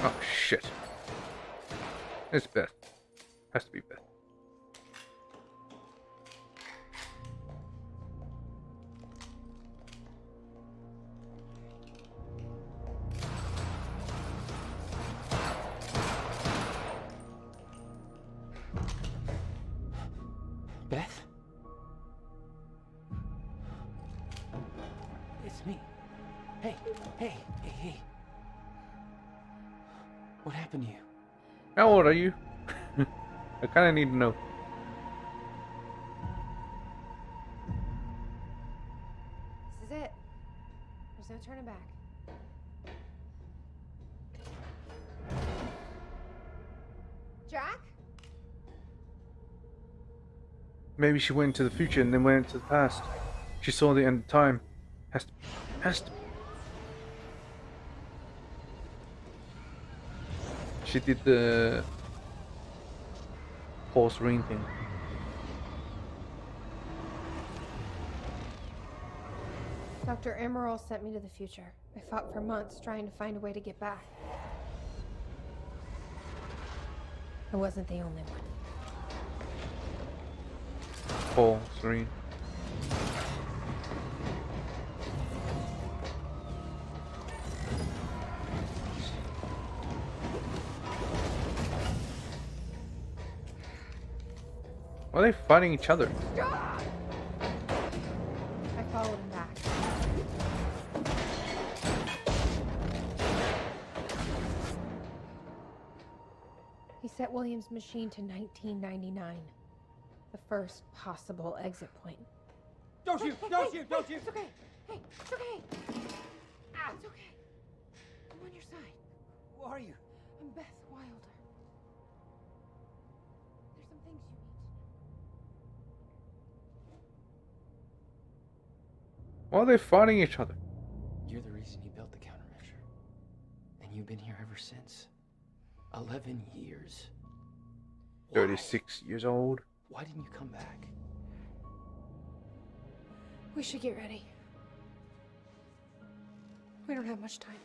Oh shit. It's Beth. Has to be Beth. Beth? It's me. Hey, hey, hey, hey. What happened to you? How old are you? I kinda need to know. This is it. There's no turning back. Jack? Maybe she went into the future and then went into the past. She saw the end of time. Has to. Has to. She did the pulse ring thing. Dr. Emerald sent me to the future. I fought for months trying to find a way to get back. I wasn't the only one. Pulse ring. Why are they fighting each other? I followed him back. He set William's machine to 1999. The first possible exit point. Don't shoot! Don't shoot! Don't shoot! It's okay. Hey, it's okay. Ah, it's okay. I'm on your side. Who are you? I'm Beth Wilder. There's some things you need to know. Why are they fighting each other? You're the reason he built the countermeasure. And you've been here ever since. 11 years. Why? 36 years old. Why didn't you come back? We should get ready. We don't have much time.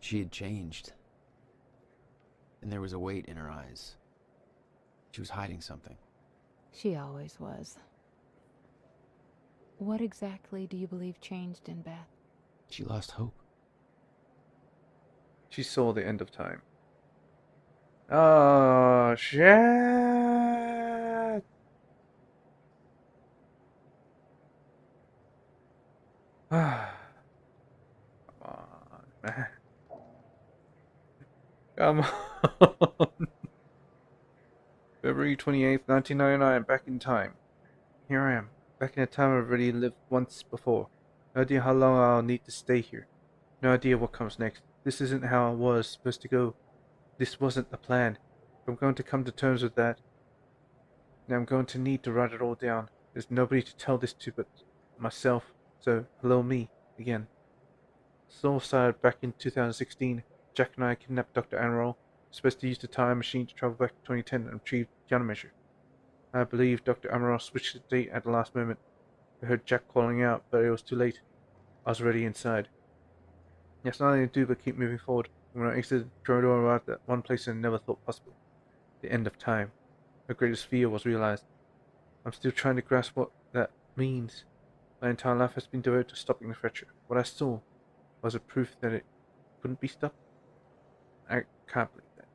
She had changed. And there was a weight in her eyes. She was hiding something. She always was. What exactly do you believe changed in Beth? She lost hope. She saw the end of time. Oh shit! Come on, man. Come on. February 28th, 1999, back in time. Here I am, back in a time I've already lived once before. No idea how long I'll need to stay here. No idea what comes next. This isn't how I was supposed to go. This wasn't the plan. I'm going to come to terms with that. Now I'm going to need to write it all down. There's nobody to tell this to but myself. So, hello me, again. Soul started back in 2016. Jack and I kidnapped Dr. Anrol. Supposed to use the time machine to travel back to 2010 and retrieve the countermeasure. I believe Dr. Amaral switched the date at the last moment. I heard Jack calling out, but it was too late. I was already inside. There's nothing to do but keep moving forward. When I exited, Jordan arrived at one place I never thought possible. The end of time. My greatest fear was realized. I'm still trying to grasp what that means. My entire life has been devoted to stopping the fracture. What I saw was a proof that it couldn't be stopped. I can't believe that.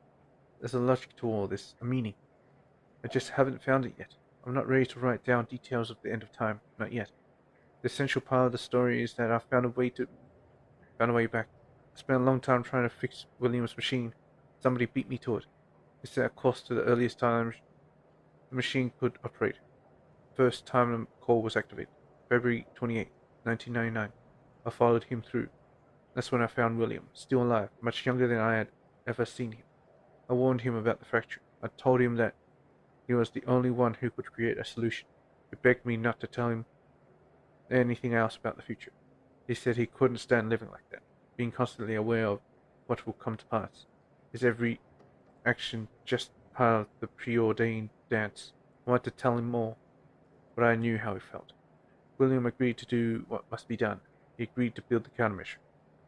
There's a logic to all this, a meaning. I just haven't found it yet. I'm not ready to write down details of the end of time, not yet. The essential part of the story is that I found a way back. I spent a long time trying to fix William's machine. Somebody beat me to it. It set a course to the earliest time the machine could operate. First time the call was activated. February 28, 1999. I followed him through. That's when I found William, still alive, much younger than I had ever seen him. I warned him about the fracture. I told him that he was the only one who could create a solution. He begged me not to tell him anything else about the future. He said he couldn't stand living like that, being constantly aware of what will come to pass. His every action just part of the preordained dance. I wanted to tell him more, but I knew how he felt. William agreed to do what must be done. He agreed to build the countermeasure.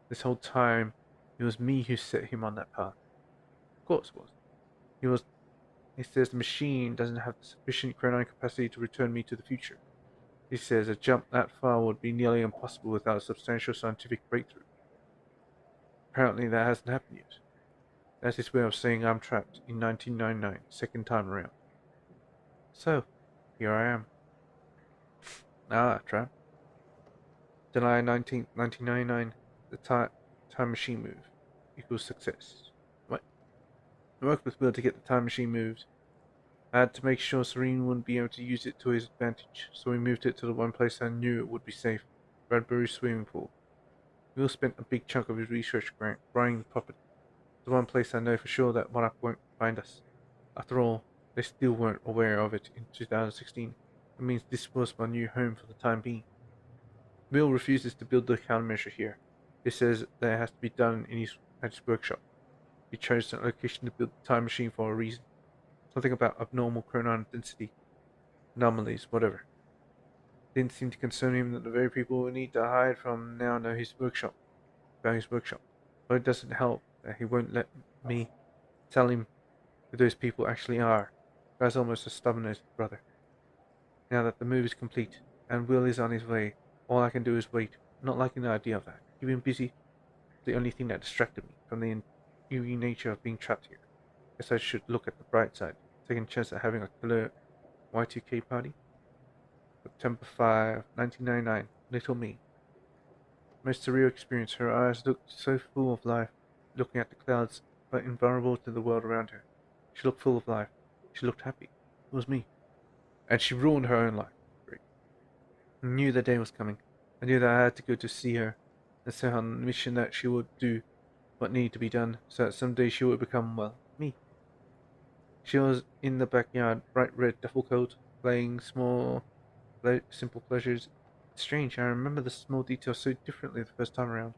This whole time, it was me who set him on that path. Of course it was. He was. He says the machine doesn't have sufficient chronon capacity to return me to the future. He says a jump that far would be nearly impossible without a substantial scientific breakthrough. Apparently that hasn't happened yet. That's his way of saying I'm trapped in 1999, second time around. So, here I am. Trapped. July 19th, 1999, the time machine move equals success. What? I worked with Will to get the time machine moved. I had to make sure Serene wouldn't be able to use it to his advantage, so we moved it to the one place I knew it would be safe, Bradbury's swimming pool. Will spent a big chunk of his research grant buying the property. The one place I know for sure that Monarch won't find us. After all, they still weren't aware of it in 2016. It means this was my new home for the time being. Will refuses to build the countermeasure here. He says that it has to be done at his workshop. He chose that location to build the time machine for a reason. Something about abnormal chronon density, anomalies, whatever. It didn't seem to concern him that the very people we need to hide from now know about his workshop. But it doesn't help that he won't let me tell him who those people actually are. Guy's almost as stubborn as his brother. Now that the move is complete, and Will is on his way, all I can do is wait. Not liking the idea of that. Keep him busy. The only thing that distracted me from the eerie nature of being trapped here. Guess I should look at the bright side, taking a chance at having a killer Y2K party. September 5, 1999. Little me. Most surreal experience. Her eyes looked so full of life, looking at the clouds, but invulnerable to the world around her. She looked full of life. She looked happy. It was me. And she ruined her own life. Great. I knew the day was coming. I knew that I had to go to see her and send her on the mission that she would do what needed to be done so that someday she would become, well, me. She was in the backyard, bright red duffel coat, playing small, simple pleasures. It's strange, I remember the small details so differently the first time around.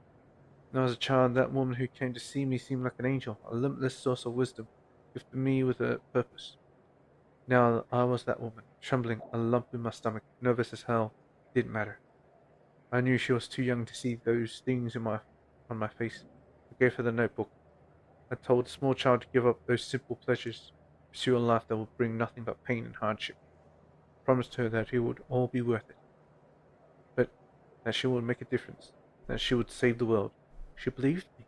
When I was a child, that woman who came to see me seemed like an angel, a limitless source of wisdom, gifted me with a purpose. Now I was that woman, trembling, a lump in my stomach, nervous as hell. It didn't matter. I knew she was too young to see those things on my face. I gave her the notebook. I told the small child to give up those simple pleasures, pursue a life that would bring nothing but pain and hardship. I promised her that it would all be worth it, but that she would make a difference, that she would save the world. She believed me.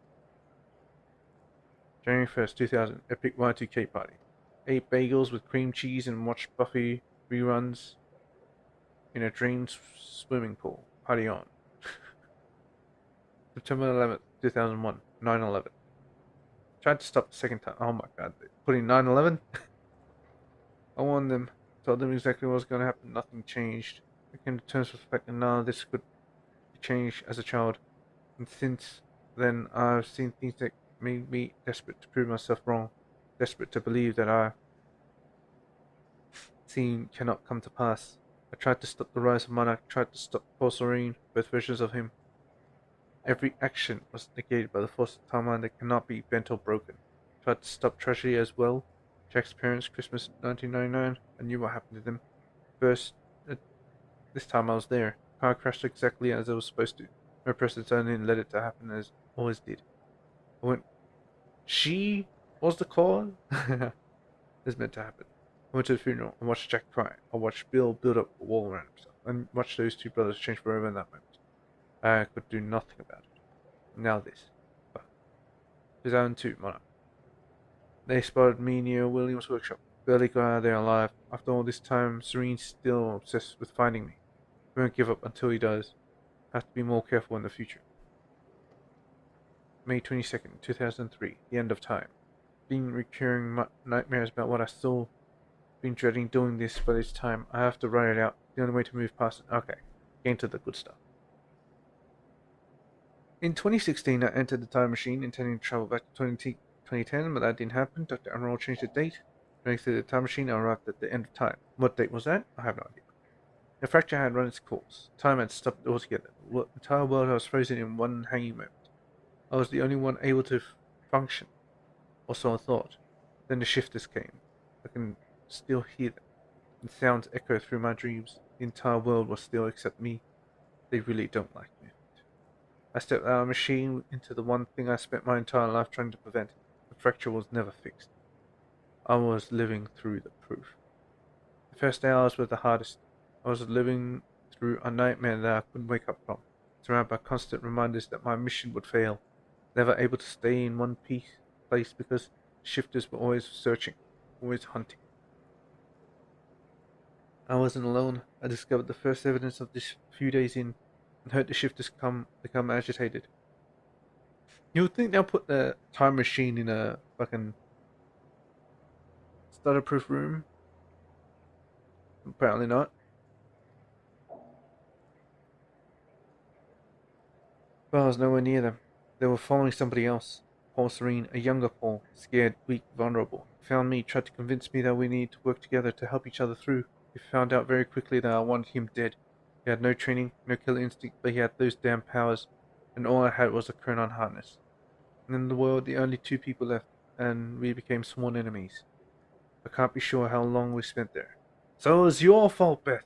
January 1st, 2000, Epic Y2K party. Ate bagels with cream cheese and watched Buffy reruns in a drained swimming pool. Party on. September 11th, 2001, 9/11. Tried to stop the second time. Oh my god, they putting 9/11? I warned them, told them exactly what was going to happen. Nothing changed. I came to terms with the fact that none of this could be changed as a child. And since then, I've seen things that made me desperate to prove myself wrong. Desperate to believe that I seen cannot come to pass. I tried to stop the rise of Monarch, tried to stop Paul Serene, both versions of him. Every action was negated by the force of timeline that cannot be bent or broken. Tried to stop tragedy as well. Jack's parents, Christmas 1999. I knew what happened to them. First, this time I was there. Car crashed exactly as it was supposed to. No precedent only and let it to happen as always did. I went, she was the cause? This meant to happen. I went to the funeral and watched Jack cry. I watched Bill build up a wall around himself and watched those two brothers change forever in that moment. I could do nothing about it. Now this. 2002, Monarch. They spotted me near William's workshop. Barely got out of there alive. After all this time, Serene's still obsessed with finding me. He won't give up until he does. I have to be more careful in the future. May 22nd, 2003. The end of time. Been recurring nightmares about what I saw. Been dreading doing this, but it's time. I have to write it out. The only way to move past it. Okay. Get into the good stuff. In 2016, I entered the time machine, intending to travel back to 2010, but that didn't happen. Dr. Emerald changed the date. Running through the time machine, I arrived at the end of time. What date was that? I have no idea. The fracture had run its course. Time had stopped altogether. The entire world was frozen in one hanging moment. I was the only one able to function, or so I thought. Then the shifters came. I can still hear them. The sounds echo through my dreams. The entire world was still except me. They really don't like me. I stepped out of the machine into the one thing I spent my entire life trying to prevent. The fracture was never fixed. I was living through the proof. The first hours were the hardest. I was living through a nightmare that I couldn't wake up from, surrounded by constant reminders that my mission would fail, never able to stay in one place because shifters were always searching, always hunting. I wasn't alone. I discovered the first evidence of this a few days in, and heard the shifters become agitated. You would think they'll put the time machine in a fucking stutter-proof room. Apparently not. But I was nowhere near them. They were following somebody else. Paul Serene, a younger Paul, scared, weak, vulnerable. He found me, tried to convince me that we needed to work together to help each other through. He found out very quickly that I wanted him dead. He had no training, no killer instinct, but he had those damn powers, and all I had was a Chronon harness. And in the world, the only two people left, and we became sworn enemies. I can't be sure how long we spent there. So it was your fault, Beth,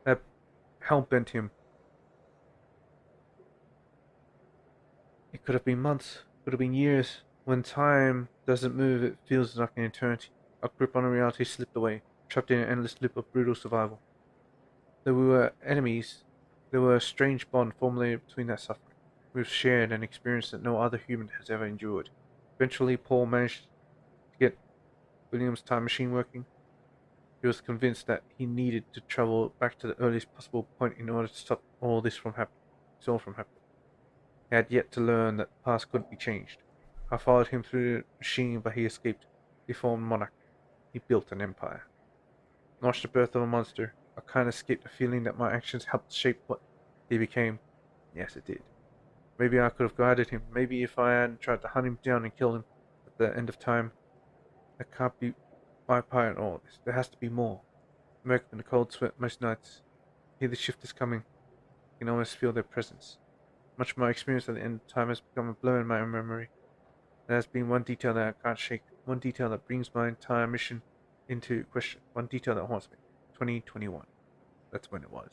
that hell-bent him. It could have been months, could have been years. When time doesn't move, it feels like an eternity. Our grip on reality slipped away, trapped in an endless loop of brutal survival. Though we were enemies, there was a strange bond formulated between that suffering. We've shared an experience that no other human has ever endured. Eventually, Paul managed to get William's time machine working. He was convinced that he needed to travel back to the earliest possible point in order to stop all this from happening. It's all from happening. He had yet to learn that the past couldn't be changed. I followed him through the machine, but he escaped. He formed monarch. He built an empire. Launched the birth of a monster. I can't escape the feeling that my actions helped shape what he became. Yes, it did. Maybe I could have guided him. Maybe if I hadn't tried to hunt him down and kill him at the end of time. That can't be my part in all this. There has to be more. I wake up in a cold sweat most nights. Hear the shifters coming. I can almost feel their presence. Much of my experience at the end of time has become a blur in my own memory. There has been one detail that I can't shake, one detail that brings my entire mission into question, one detail that haunts me. 2021. That's when it was.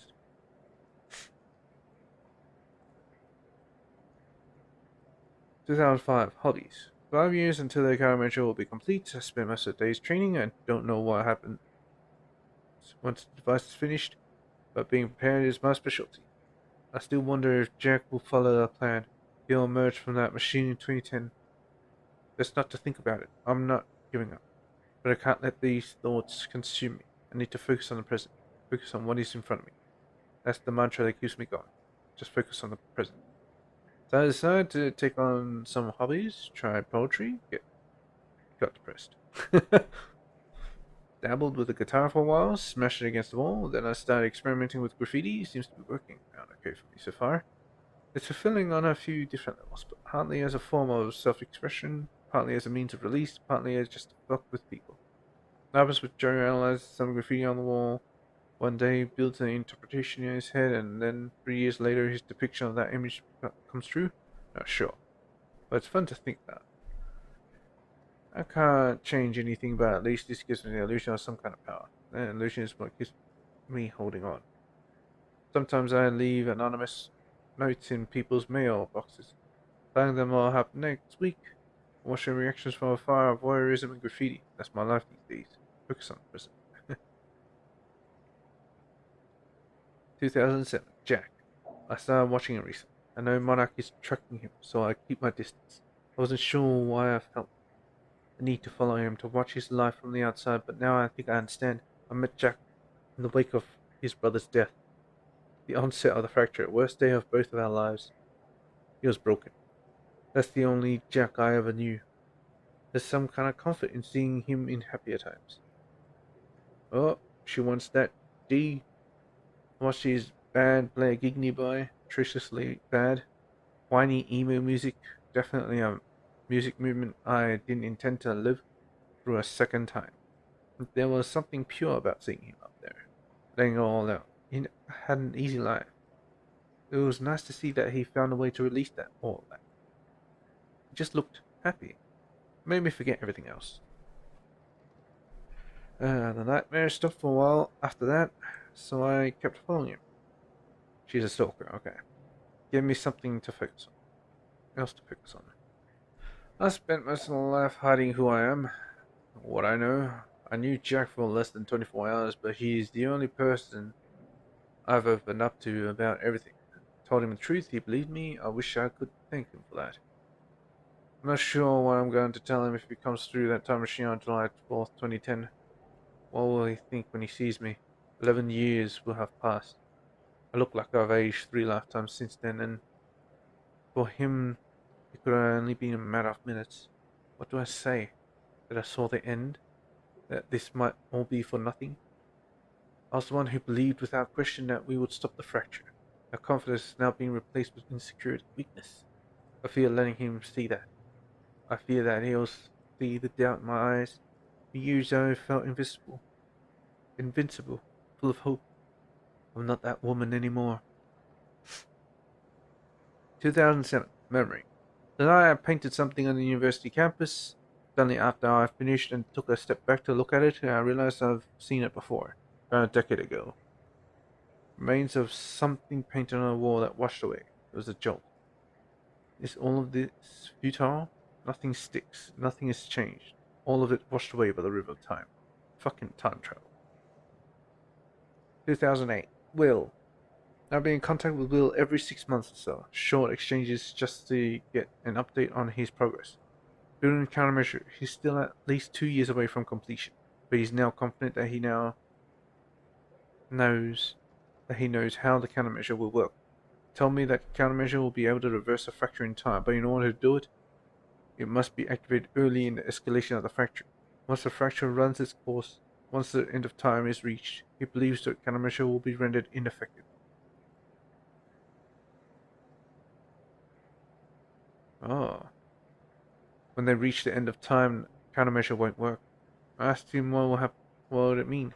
"2005. Hobbies. 5 years until the countermeasure will be complete. I spent most of the days training. I don't know what happens once the device is finished, but being prepared is my specialty. I still wonder if Jack will follow our plan. He'll emerge from that machine in 2010. Best not to think about it. I'm not giving up. But I can't let these thoughts consume me. I need to focus on the present. Focus on what is in front of me. That's the mantra that keeps me going. Just focus on the present. So I decided to take on some hobbies, try poetry, got depressed. Dabbled with the guitar for a while, smashed it against the wall, then I started experimenting with graffiti. Seems to be working out okay for me so far. It's fulfilling on a few different levels, but partly as a form of self-expression, partly as a means of release, partly as just to fuck with people. Novice with Joe analyzed some graffiti on the wall one day, builds an interpretation in his head, and then 3 years later his depiction of that image comes true? Not sure. But it's fun to think about. I can't change anything, but at least this gives me the illusion of some kind of power. That illusion is what keeps me holding on. Sometimes I leave anonymous notes in people's mail boxes, telling them what will happen next week. Watching reactions from afar, voyeurism and graffiti. That's my life these days. Focus on the present. 2007. Jack. I started watching it recently. I know Monarch is tracking him, so I keep my distance. I wasn't sure why I felt the need to follow him, to watch his life from the outside, but now I think I understand. I met Jack in the wake of his brother's death. The onset of the fracture, worst day of both of our lives. He was broken. That's the only Jack I ever knew. There's some kind of comfort in seeing him in happier times. Oh, she wants that D. Watched his bad play a gig nearby, atrociously bad. Whiny emo music, definitely a music movement I didn't intend to live through a second time. There was something pure about seeing him up there, laying it all out. He had an easy life. It was nice to see that he found a way to release all that. He just looked happy. It made me forget everything else. The nightmare stopped for a while after that, so I kept following him. She's a stalker, okay. Give me something to focus on. Else to focus on. I spent most of my life hiding who I am, what I know. I knew Jack for less than 24 hours, but he's the only person I've opened up to about everything. Told him the truth, he believed me. I wish I could thank him for that. I'm not sure what I'm going to tell him if he comes through that time machine on July 4th, 2010. What will he think when he sees me? 11 years will have passed. I look like I've aged 3 lifetimes since then, and for him, it could have only been a matter of minutes. What do I say? That I saw the end? That this might all be for nothing? I was the one who believed without question that we would stop the fracture. Our confidence is now being replaced with insecurity, weakness. I fear letting him see that. I fear that he'll see the doubt in my eyes. For years I felt invisible, invincible, full of hope. I'm not that woman anymore. 2007. Memory. The night I painted something on the university campus. Suddenly after I finished and took a step back to look at it, I realized I've seen it before. About a decade ago. Remains of something painted on a wall that washed away. It was a jolt. Is all of this futile? Nothing sticks. Nothing has changed. All of it washed away by the river of time. Fucking time travel. 2008. Will. I've been in contact with Will every 6 months or so. Short exchanges just to get an update on his progress. Building a countermeasure, he's still at least 2 years away from completion, but he's now confident that he knows how the countermeasure will work. Tell me that countermeasure will be able to reverse a fracture in time, but in order to do it, it must be activated early in the escalation of the fracture. Once the fracture runs its course, once the end of time is reached, he believes that countermeasure will be rendered ineffective. Oh. When they reach the end of time, countermeasure won't work. I asked him what would it mean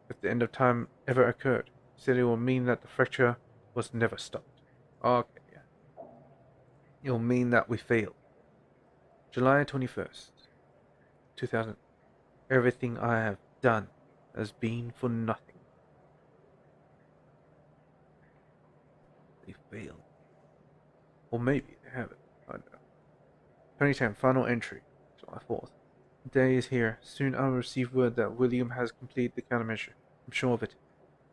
if the end of time ever occurred. He said it will mean that the fracture was never stopped. Okay, yeah. It will mean that we failed. July 21st, 2000. Everything I have done has been for nothing. They failed. Or maybe they haven't. I don't know. 2010 final entry, July 4th. The day is here. Soon I will receive word that William has completed the countermeasure. I'm sure of it.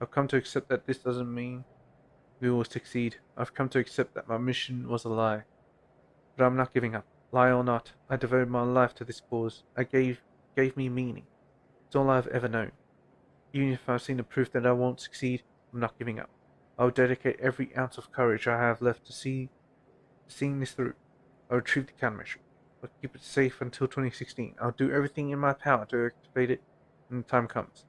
I've come to accept that this doesn't mean we will succeed. I've come to accept that my mission was a lie. But I'm not giving up. Lie or not, I devoted my life to this cause. It gave me meaning. It's all I've ever known. Even if I've seen the proof that I won't succeed, I'm not giving up. I will dedicate every ounce of courage I have left to seeing this through. I'll retrieve the countermeasure. I'll keep it safe until 2016. I'll do everything in my power to activate it when the time comes.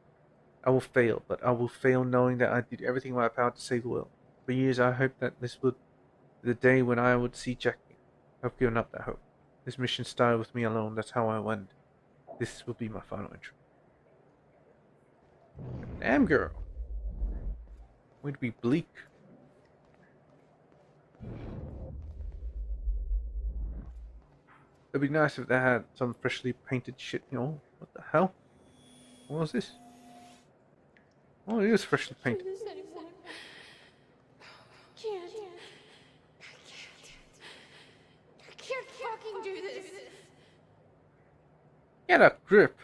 I will fail, but I will fail knowing that I did everything in my power to save the world. For years I hoped that this would be the day when I would see Jack again. I've given up that hope. This mission started with me alone, that's how I went. This will be my final entry. Damn girl. Going to be bleak. It'd be nice if they had some freshly painted shit, you know? What the hell? What was this? Oh, it is freshly painted. Do this anymore. Can't. I can't fucking do this. Get a grip.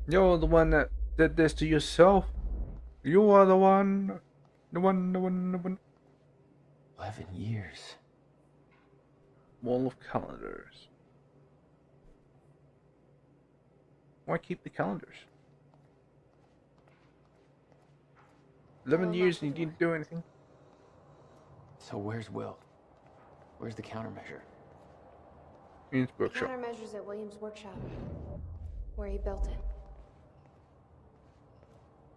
You're the one that did this to yourself. You are the one. The one. 11 years. Wall of calendars. Why keep the calendars? 11 years and you didn't do anything? So where's Will? Where's the countermeasure? In his workshop. Countermeasures at Williams' workshop, where he built it.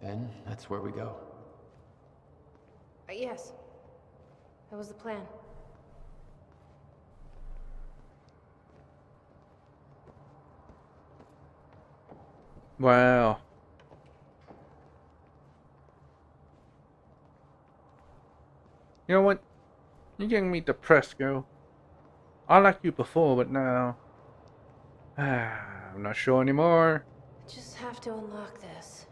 Then that's where we go. Yes. That was the plan. Wow. You know what? You're getting me depressed, girl. I liked you before, but now... I'm not sure anymore. I just have to unlock this.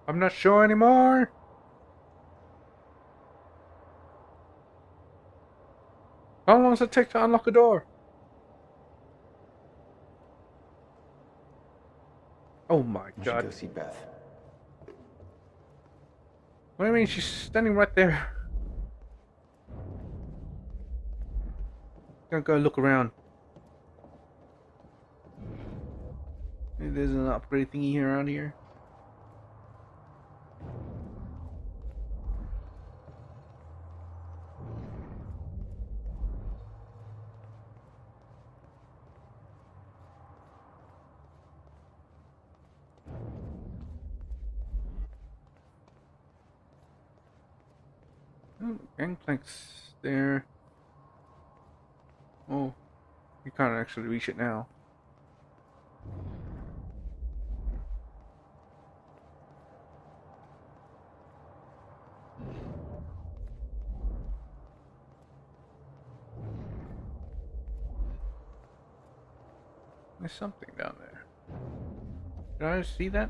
I'm not sure anymore. How long does it take to unlock a door? Oh my You should god. go see Beth. What do you mean? She's standing right there. Gonna go look around. Maybe there's an upgrade thingy here around here. Oh, gangplank's there. Oh, you can't actually reach it now. There's something down there. Did I see that?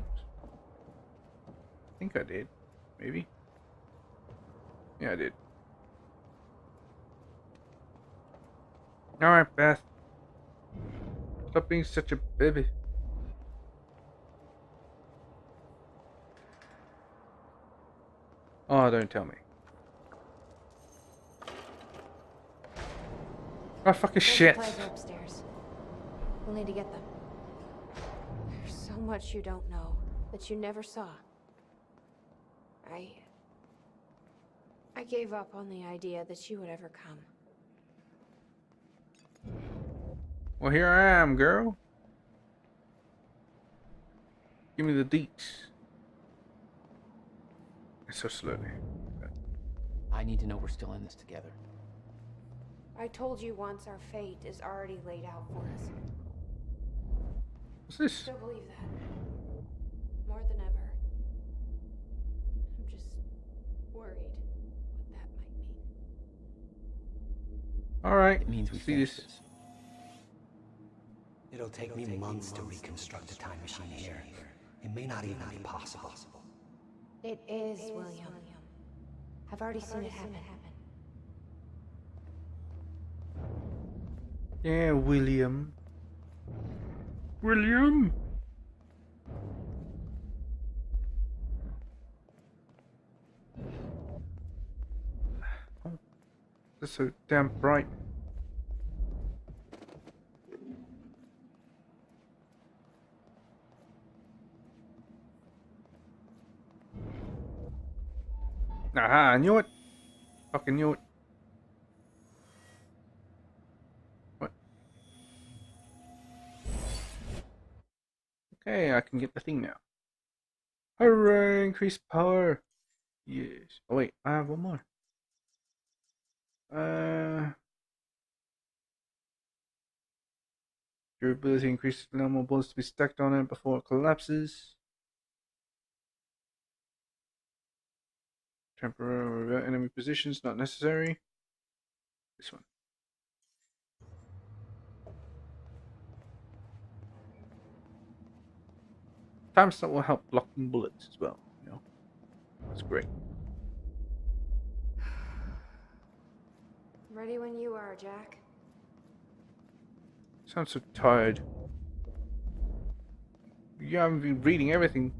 I think I did. Maybe. Yeah, I did. Alright, Beth. Stop being such a baby. Oh, don't tell me. Oh, fucking shit. Supplies are upstairs. We'll need to get them. There's so much you don't know that you never saw. I gave up on the idea that you would ever come. Well, here I am, girl. Give me the deets. So slowly. I need to know we're still in this together. I told you once our fate is already laid out for us. What's this? Still believe that. More than ever. I'm just worried what that might mean. Alright. It means we see finish this. this. It'll take me months to reconstruct a time machine here. It may not even be possible. It is, William. I've already seen it happen. Yeah, William. William! Oh, that's so damn bright. Aha, I knew it. Fucking knew it. What? Okay, I can get the thing now. Hooray, increased power. Yes. Oh wait, I have one more. Durability increases, allow more bullets to be stacked on it before it collapses. Temporary revert enemy positions, not necessary. This one. Time slot will help blocking bullets as well, you know. That's great. Ready when you are, Jack. Sounds so tired. You haven't been reading everything,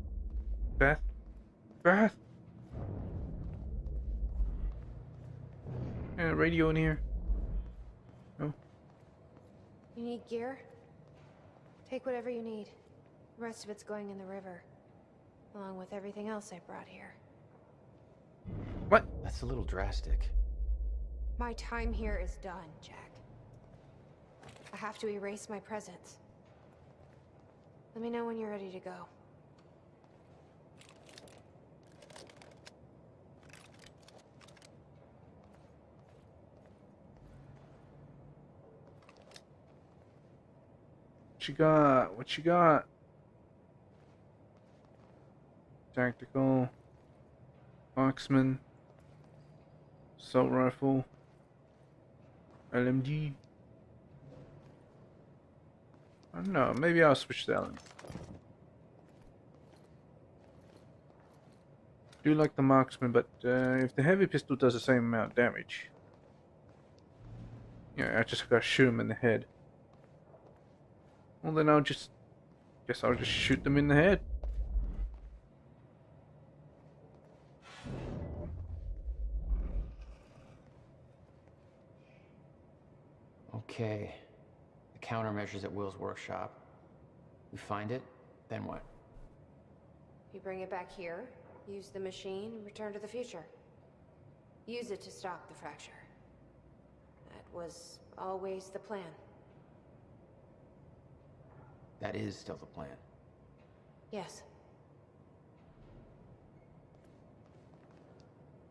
Beth. Beth? Yeah, radio in here. No. You need gear? Take whatever you need. The rest of it's going in the river. Along with everything else I brought here. What? That's a little drastic. My time here is done, Jack. I have to erase my presence. Let me know when you're ready to go. What you got? What you got? Tactical. Marksman. Assault rifle. LMG. I don't know, maybe I'll switch to LMG. Do like the marksman, but if the heavy pistol does the same amount of damage, I just gotta shoot him in the head. Well, then guess I'll just shoot them in the head. Okay. The countermeasures at Will's workshop. We find it, then what? You bring it back here, use the machine, and return to the future. Use it to stop the fracture. That was always the plan. That is still the plan. Yes.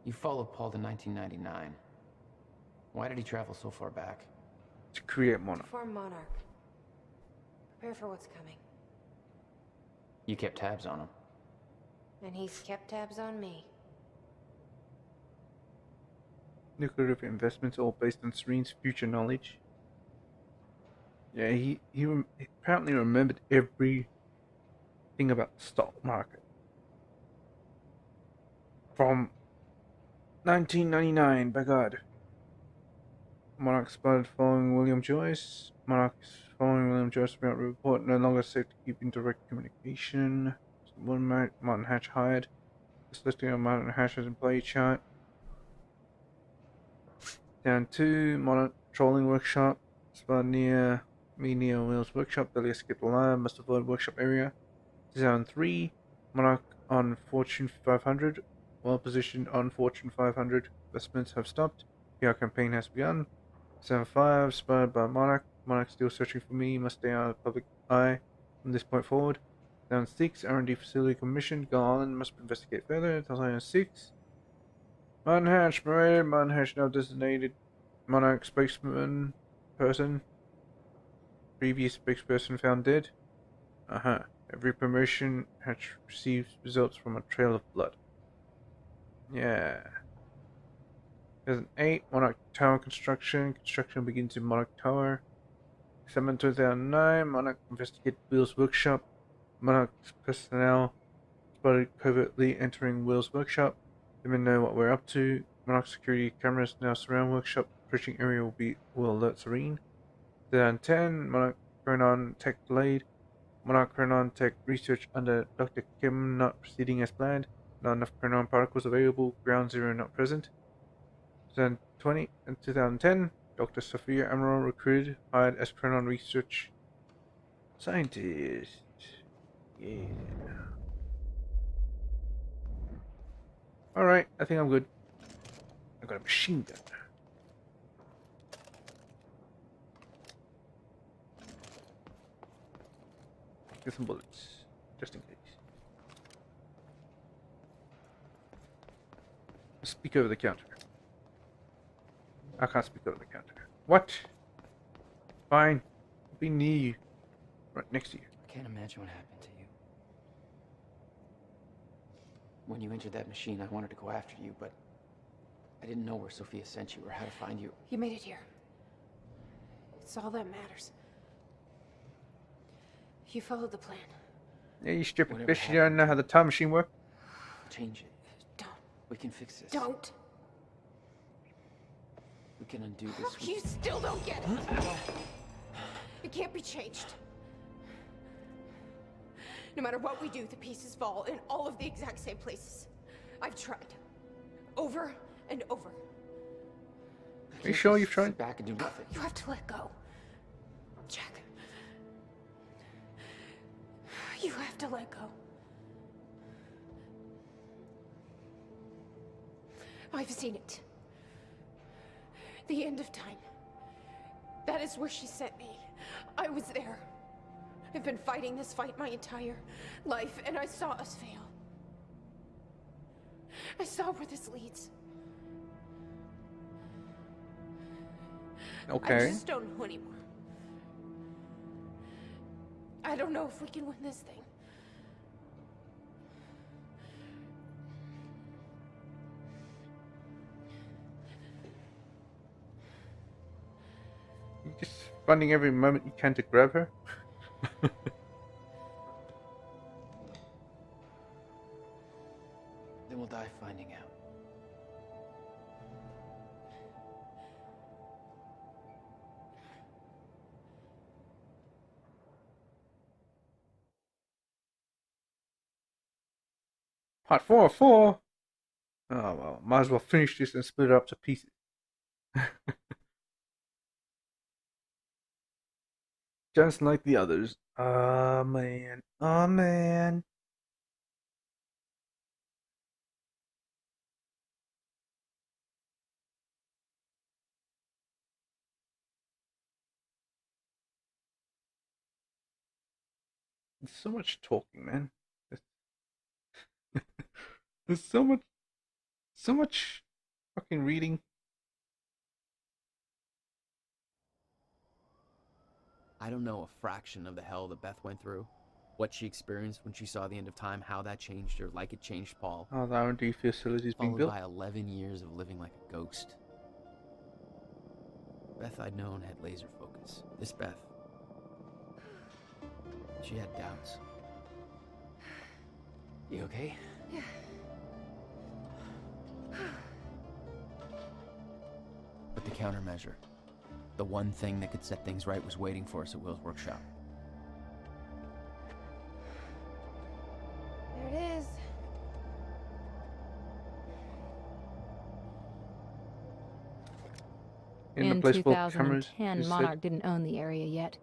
You followed Paul to 1999. Why did he travel so far back? To create Monarch. Form Monarch. Prepare for what's coming. You kept tabs on him. And he's kept tabs on me. Lucrative investments all based on Serene's future knowledge. Yeah, he apparently remembered everything about the stock market. From 1999, by God. Monarch spotted following William Joyce. Monarch is following William Joyce about report no longer safe to keep in direct communication. Martin Hatch hired. This listing of Martin Hatch's employee chart. Down 2, Monarch trolling workshop. Spotted near Will's workshop. Barely escaped alive. Must avoid workshop area. Down 3, Monarch on Fortune 500. Well positioned on Fortune 500. Investments have stopped. PR campaign has begun. 7-5, spotted by Monarch. Monarch still searching for me. Must stay out of the public eye from this point forward. Down 6, R&D facility commissioned. Gull Island must investigate further. Down 6. Martin Hatch, promoted. Martin Hatch now designated Monarch spokesman person. Previous spokesperson found dead. Every promotion Hatch receives results from a trail of blood. Yeah. There's an 8, Monarch Tower construction. Construction begins in Monarch Tower. 7 2009, Monarch investigate Will's workshop. Monarch's personnel spotted covertly entering Will's workshop. Let me know what we're up to. Monarch security cameras now surround workshop. Approaching area will alert Serene. 2010, Monarch Chronon Tech delayed. Monarch Chronon Tech research under Dr. Kim not proceeding as planned. Not enough Chronon particles available. Ground Zero not present. 2020 and 2010, Dr. Sophia Amaral recruited, hired as Chronon research scientist. Yeah. Alright, I think I'm good. I got a machine gun. Get some bullets, just in case. Speak over the counter. I can't speak over the counter. What? Fine. I'll be near you. Right next to you. I can't imagine what happened to you. When you entered that machine, I wanted to go after you, but I didn't know where Sophia sent you or how to find you. You made it here. It's all that matters. You followed the plan. Yeah, you stupid Whatever bitch. You don't know how the time machine works? Change it. Don't. We can fix this. Don't. We can undo this. You still don't get it. It can't be changed. No matter what we do, the pieces fall in all of the exact same places. I've tried. Over and over. Are you sure you've tried? Sit back and do nothing. You have to let go. Jack. You have to let go. I've seen it. The end of time. That is where she sent me. I was there. I've been fighting this fight my entire life, and I saw us fail. I saw where this leads. Okay. I just don't know anymore. I don't know if we can win this thing. Finding every moment you can to grab her? Then we'll die finding out. Part 4 of 4? Oh well, might as well finish this and split it up to pieces. Just like the others. Oh man. Oh man. There's so much talking, man. There's so much fucking reading. I don't know a fraction of the hell that Beth went through. What she experienced when she saw the end of time, how that changed her, like it changed Paul. Oh, the R&D facility's being Followed built. by 11 years of living like a ghost. Beth I'd known had laser focus. This Beth, she had doubts. You okay? Yeah. But the countermeasure, the one thing that could set things right, was waiting for us at Will's workshop. There it is. In the In place full of cameras. 2010, you said. Monarch didn't own the area yet.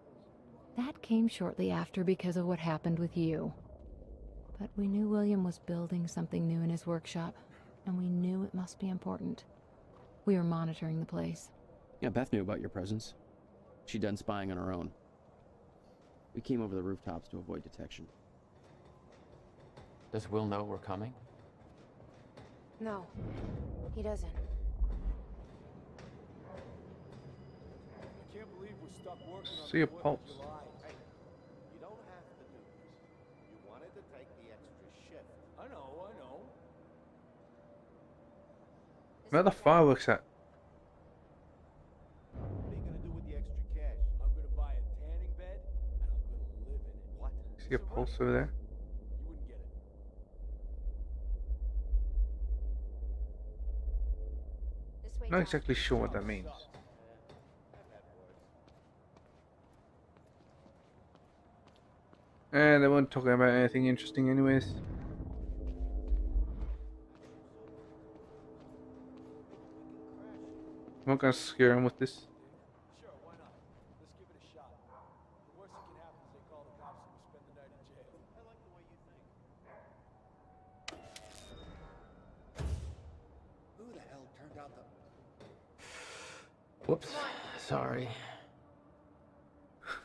That came shortly after because of what happened with you. But we knew William was building something new in his workshop, and we knew it must be important. We were monitoring the place. Yeah, Beth knew about your presence. She'd done spying on her own. We came over the rooftops to avoid detection. Does Will know we're coming? No, he doesn't. I can't believe we're stuck working on See a the 4th of pulse. July. Hey, you don't have to do this. You wanted to take the extra shift. I know. Where are the fireworks at? What are you gonna do with the extra cash? I'm gonna buy a tanning bed and I'm gonna live in it. What? See a pulse over there? You wouldn't get it. This way, Not Doc. exactly sure what that means. I've had worse. And they weren't talking about anything interesting anyways. I'm not gonna scare him with this. Sure, why not? Let's give it a shot. The worst that can happen is they call the cops and we spend the night in jail. I like the way you think. Who the hell turned out the... Whoops. Sorry.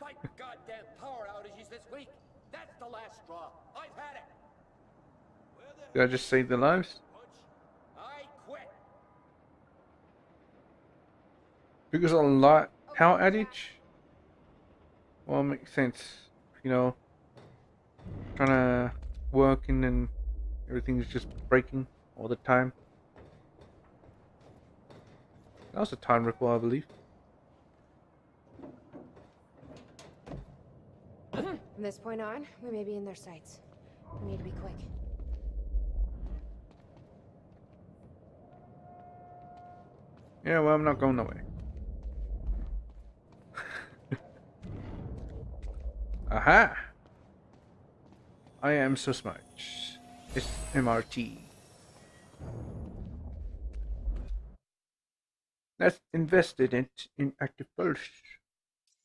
5 goddamn power outages this week. That's the last straw. I've had it. Did I just save their lives? I quit. Because a lot power outage? Well, it makes sense. You know, trying to work and then everything's just breaking all the time. That was a time ripple, I believe. From this point on, we may be in their sights. We need to be quick. Yeah, well, I'm not going nowhere. Aha! I am so smart. It's MRT. Let's invest in it in active burst.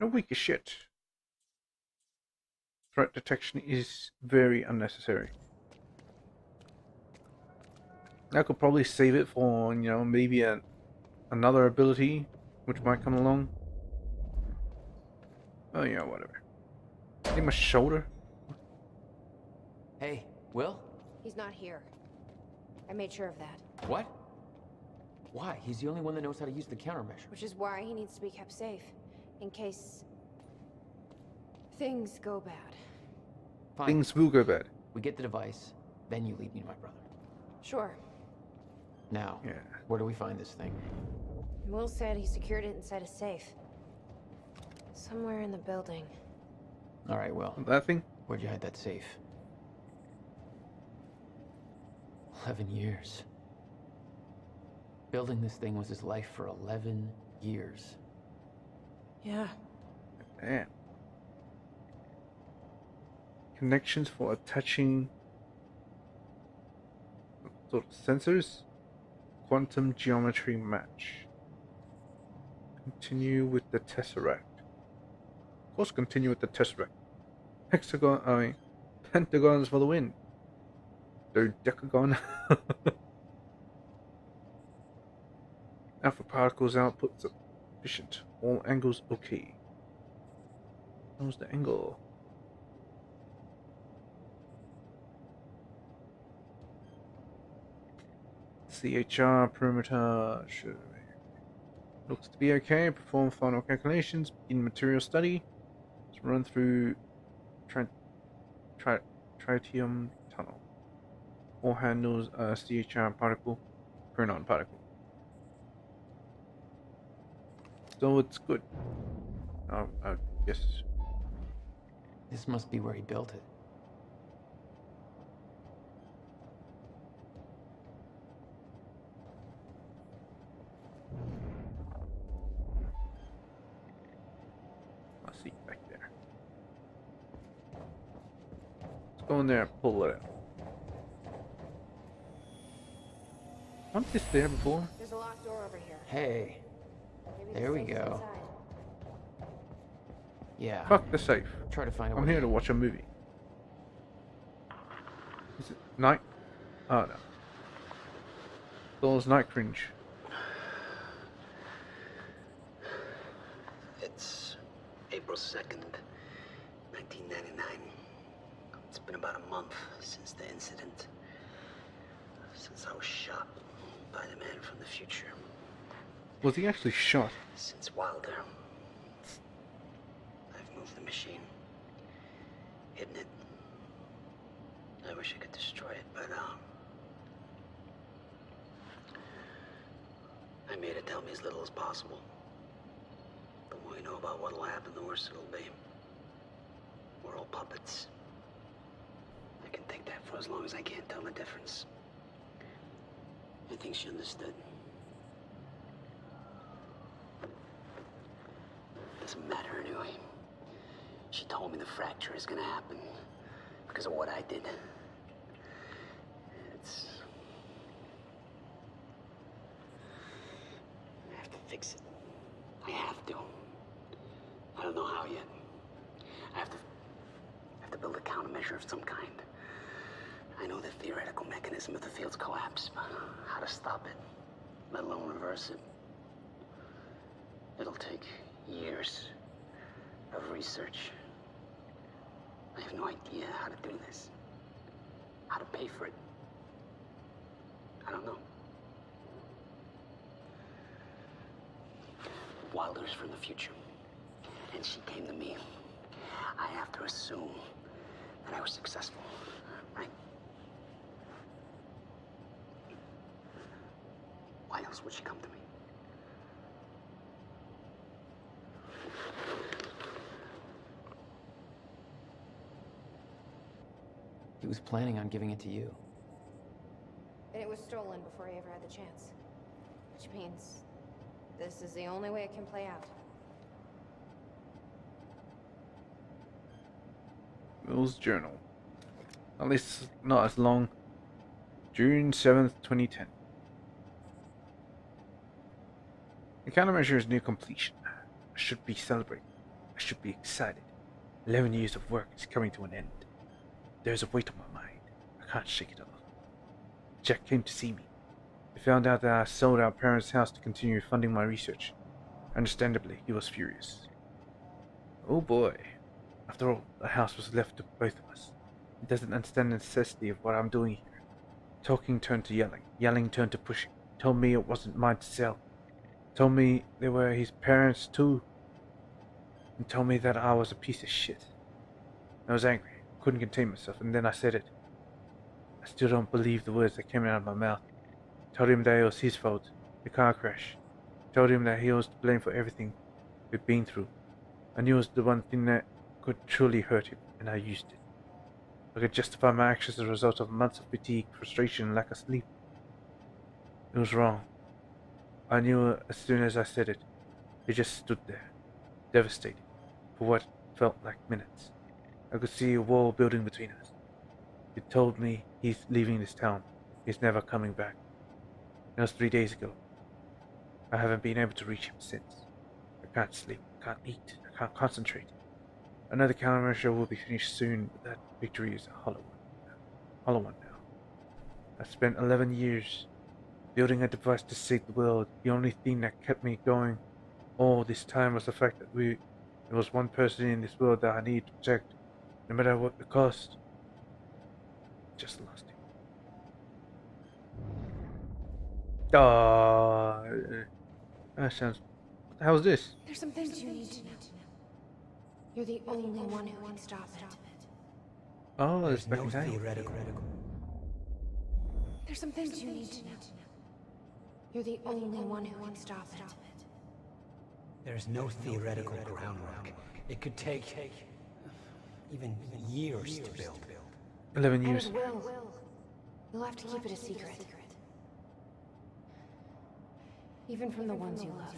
No weak as shit. Threat detection is very unnecessary. I could probably save it for, you know, maybe another ability which might come along. Oh yeah, whatever. See my shoulder? Hey, Will? He's not here. I made sure of that, What? Why? He's the only one that knows how to use the countermeasure. which is why he needs to be kept safe, in case things go bad. Fine. Things will go bad. We get the device, then you lead me to my brother. Sure. Now, Yeah. where do we find this thing? Will said he secured it inside a safe. Somewhere in the building. Alright, well, That thing? where'd you hide that safe? 11 years. Building this thing was his life for 11 years. Yeah. Damn. Connections for attaching sort of sensors. Quantum geometry match. Continue with the tesseract. Of course, continue with the tesseract. Pentagons for the win. Dodecagon. Alpha particles output sufficient. All angles okay. How's the angle? CHR perimeter should looks to be okay. Perform final calculations. Begin material study. Let's run through tritium tunnel. All handles CHR particle, pronon particle. So it's good. I guess. This must be where he built it. I'll see back there. Let's go in there and pull it out. Wasn't this there before? There's a locked door over here. Hey, Maybe the there we safe is go. inside. Yeah. Fuck the safe. Try to find a I'm way. here to watch a movie. Is it night? Oh no. Thor's night cringe. It's April 2nd, 1999. It's been about a month since the incident. Since I was shot by the man from the future. Was he actually shot? Since Wilder. I've moved the machine. Hidden it. I wish I could destroy it, but I made it tell me as little as possible. The more you know about what'll happen, the worse it'll be. We're all puppets. I can take that for as long as I can't tell the difference. I think she understood. Doesn't matter anyway. She told me the fracture is gonna happen because of what I did. I have to fix it. I have to. I don't know how yet. I have to build a countermeasure of some kind. I know the theoretical mechanism of the field's collapse, but how to stop it, let alone reverse it. It'll take years of research. I have no idea how to do this. How to pay for it. I don't know. Wilder's from the future. And she came to me. I have to assume that I was successful, right? Why else would she come to me? He was planning on giving it to you. And it was stolen before he ever had the chance. Which means this is the only way it can play out. Will's journal. At least not as long. June 7th, 2010. The countermeasure is near completion. I should be celebrating. I should be excited. 11 years of work is coming to an end. There's a weight on my mind. I can't shake it off. Jack came to see me. He found out that I sold our parents' house to continue funding my research. Understandably, he was furious. Oh boy. After all, the house was left to both of us. He doesn't understand the necessity of what I'm doing here. Talking turned to yelling. Yelling turned to pushing. Told me it wasn't mine to sell. Told me they were his parents too. And told me that I was a piece of shit. I was angry. Couldn't contain myself, and then I said it. I still don't believe the words that came out of my mouth. Told him that it was his fault, the car crash. Told him that he was to blame for everything we've been through. I knew it was the one thing that could truly hurt him, and I used it. I could justify my actions as a result of months of fatigue, frustration, and lack of sleep. It was wrong. I knew it as soon as I said it. He just stood there, devastated, for what felt like minutes. I could see a wall building between us. He told me he's leaving this town. He's never coming back. That was 3 days ago. I haven't been able to reach him since. I can't sleep, I can't eat, I can't concentrate. I know the countermeasure will be finished soon, but that victory is a hollow one now. I spent 11 years building a device to save the world. The only thing that kept me going all this time was the fact that there was one person in this world that I needed to protect, no matter what the cost. Just lost him. That sounds. What the hell is this? There's some things you need to know. You're the only one who can stop it. Oh, it's back no in time. theoretical. There's some things you need to know. You're the only one who can stop it. There's no theoretical groundwork. It could take even years to build. 11 And years. it will. You'll have to keep it a secret. Even from the ones you love.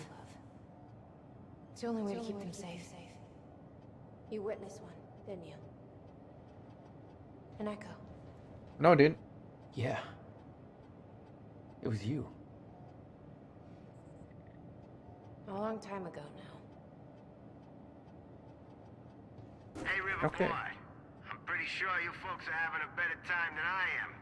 It's the only way to keep them safe. You witnessed one, didn't you? An echo. No, I didn't. Yeah. It was you. A long time ago now. Hey, River Okay. Boy. I'm pretty sure you folks are having a better time than I am.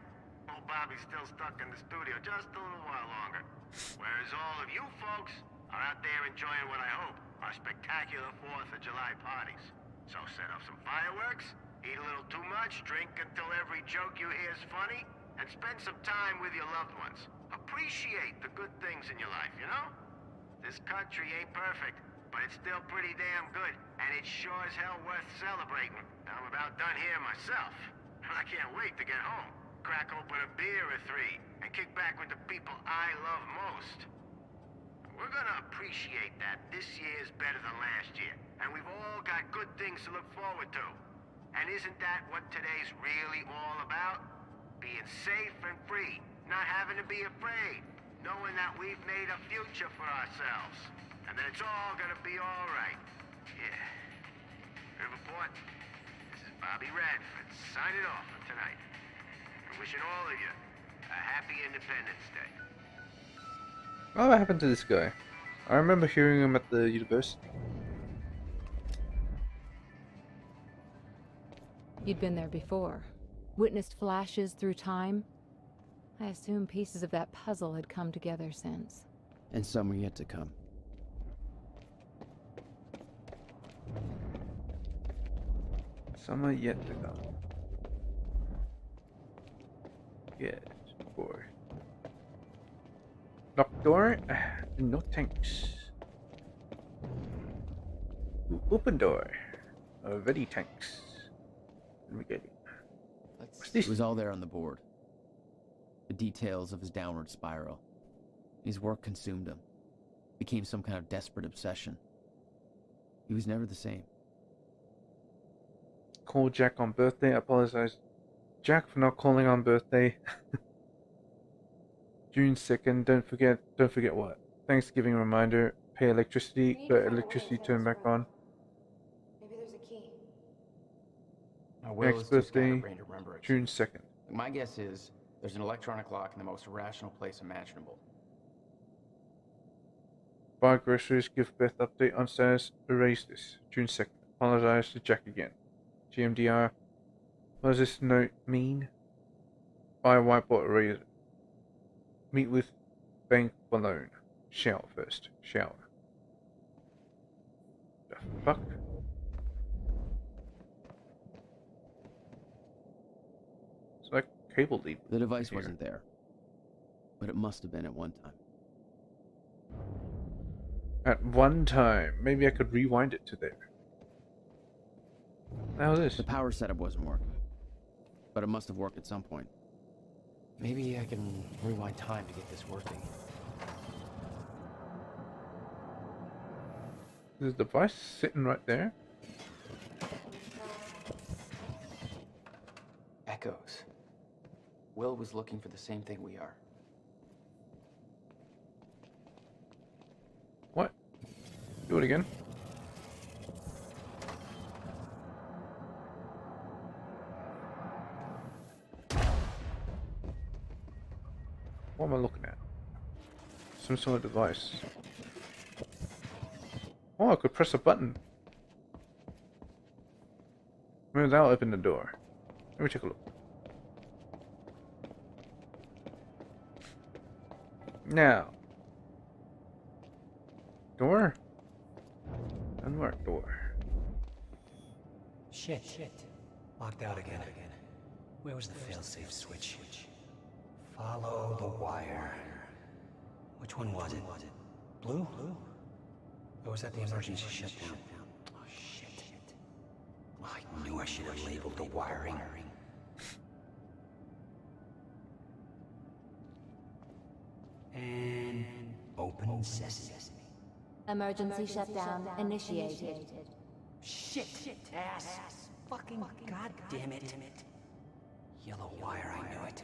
Old Bobby's still stuck in the studio just a little while longer. Whereas all of you folks are out there enjoying what I hope are spectacular 4th of July parties. So set off some fireworks, eat a little too much, drink until every joke you hear is funny, and spend some time with your loved ones. Appreciate the good things in your life, you know? This country ain't perfect, but it's still pretty damn good, and it's sure as hell worth celebrating. I'm about done here myself. I can't wait to get home, crack open a beer or 3, and kick back with the people I love most. We're gonna appreciate that this year's better than last year, and we've all got good things to look forward to. And isn't that what today's really all about? Being safe and free, not having to be afraid, knowing that we've made a future for ourselves, and that it's all gonna be all right. Yeah. Riverport, this is Bobby Radford signing off for tonight. And wishing all of you a happy Independence Day. What happened to this guy? I remember hearing him at the university. You'd been there before. Witnessed flashes through time. I assume pieces of that puzzle had come together since. And some are yet to come. Some are yet to come. Yes, boy. Locked door. No tanks. Open door. Ready tanks. Let me get it. What's this? It was all there on the board. The details of his downward spiral. His work consumed him. Became some kind of desperate obsession. He was never the same. Call Jack on birthday. I apologize, Jack, for not calling on birthday. June 2nd. Don't forget what? Thanksgiving reminder. Pay electricity. Let electricity turn back on. Maybe there's a key. My will Next is too birthday, scatterbrained to remember it. June 2nd. My guess is there's an electronic lock in the most irrational place imaginable. Buy groceries. Give Beth update on status. Erase this. June 2nd. Apologize to Jack again. GMDR. What does this note mean? Buy a whiteboard eraser. Meet with bank alone. Shower first. Shower. The fuck? It's like cable lead. The device here. wasn't there. But it must have been at one time. At one time. Maybe I could rewind it to there. Now this. The power setup wasn't working. But it must have worked at some point. Maybe I can rewind time to get this working. There's a device sitting right there. Echoes. Will was looking for the same thing we are. What? Do it again. What am I looking at? Some sort of device. Oh, I could press a button. Maybe that'll open the door. Let me take a look. Now. Door? Unmarked door. Shit. Locked out again. Where was the failsafe switch? Follow the wire. Which one was it? Blue? Or was that the emergency shutdown? Oh, shit. I knew I should have labeled the wiring. And open sesame. Emergency shutdown initiated. Shit, ass. Fucking goddamn it. Yellow wire, I knew it.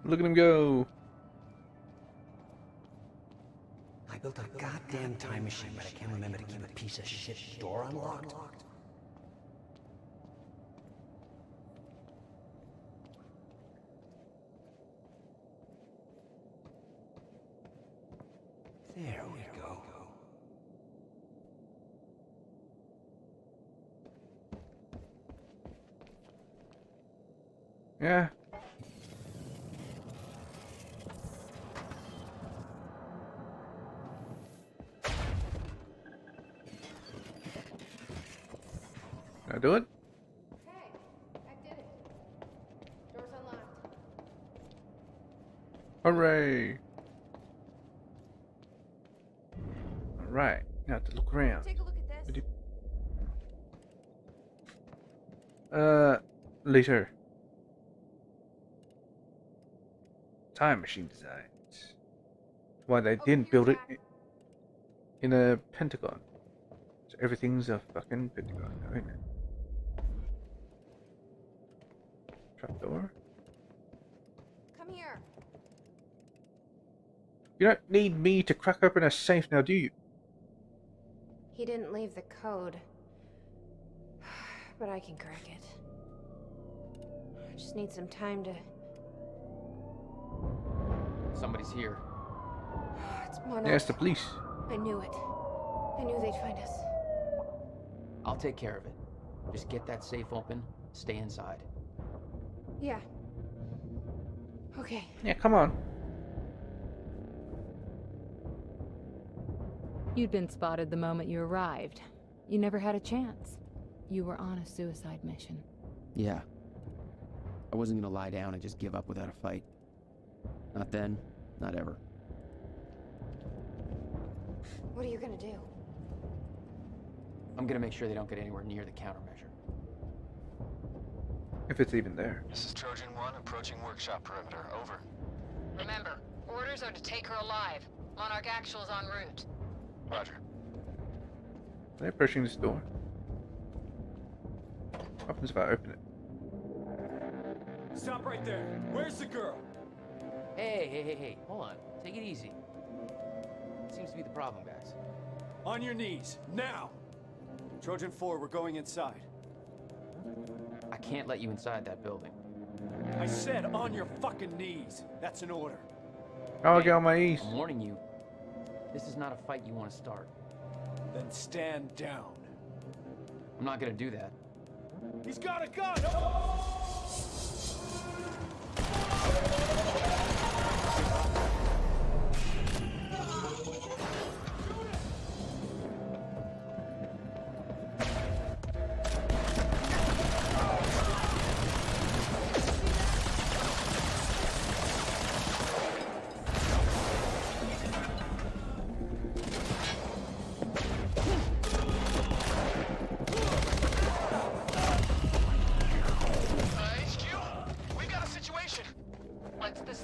Look at him go. I built a goddamn time machine, but I can't remember to keep a piece of shit door unlocked. There we go. Yeah. Can I do it? Okay, I did it. Door's unlocked. Hooray! Alright, now to look around. Take a look at this. Later. Time machine designs. Why they didn't build it in a pentagon. So everything's a fucking pentagon, isn't it? Trapdoor. Come here. You don't need me to crack open a safe now, do you? He didn't leave the code. But I can crack it. I just need some time to... Somebody's here. It's Mono. Yeah, it's the police. I knew it. I knew they'd find us. I'll take care of it. Just get that safe open, stay inside. Yeah. Okay. Yeah, come on. You'd been spotted the moment you arrived. You never had a chance. You were on a suicide mission. Yeah. I wasn't gonna lie down and just give up without a fight. Not then, not ever. What are you gonna do? I'm gonna make sure they don't get anywhere near the countermeasure. If it's even there. This is Trojan 1 approaching workshop perimeter. Over. Remember, orders are to take her alive. Monarch Actual is en route. Roger. They're approaching this door. What happens if I open it? Stop right there. Where's the girl? Hey, hold on. Take it easy. What seems to be the problem, guys? On your knees, now! Trojan 4, we're going inside. I can't let you inside that building. I said on your fucking knees. That's an order. I'll get on my knees. I'm warning you. This is not a fight you want to start. Then stand down. I'm not gonna do that. He's got a gun!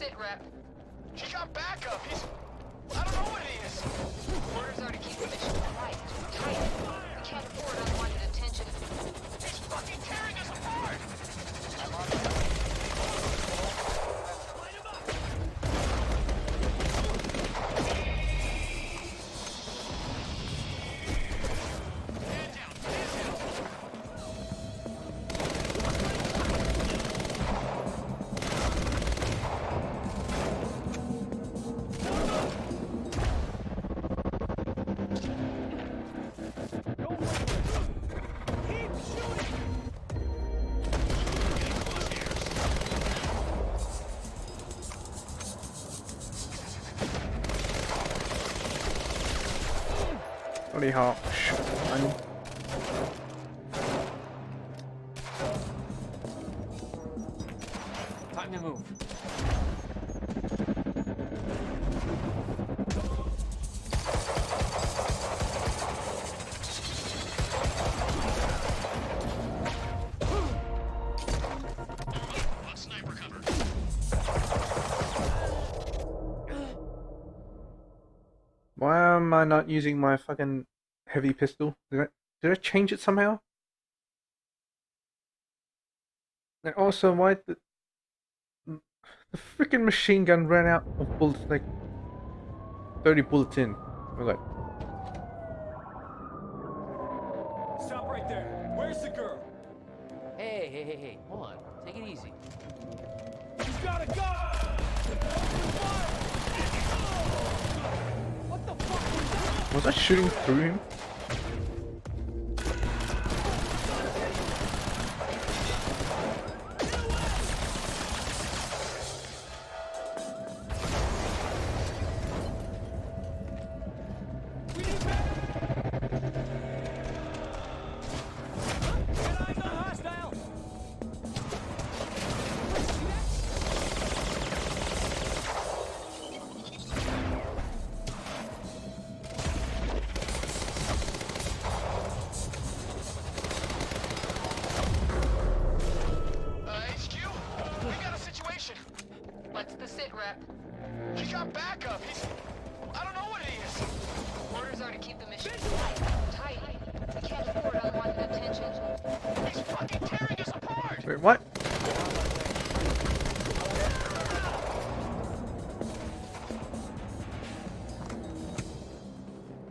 sit rep. He got backup. He's... I don't know what he is. Orders are to keep the mission tight. Tight. We can't afford unwanted attention. He's fucking tearing us apart. I'm on Light him up. Man down. Man down. Bloody hell. I'm... Time to move. Sniper cover. Why am I not using my fucking heavy pistol? Did I change it somehow? And also, why the freaking machine gun ran out of bullets, like 30 bullets in. We're like, Stop right there. Where's the girl? Hey. Hold on. Take it easy. He's got a gun! What the fuck was that? was I shooting through him? What's the sit rep? He got backup. He's... I don't know what he is. Orders are to keep the mission tight. We can't afford unwanted attention. He's fucking tearing us apart. Wait, what?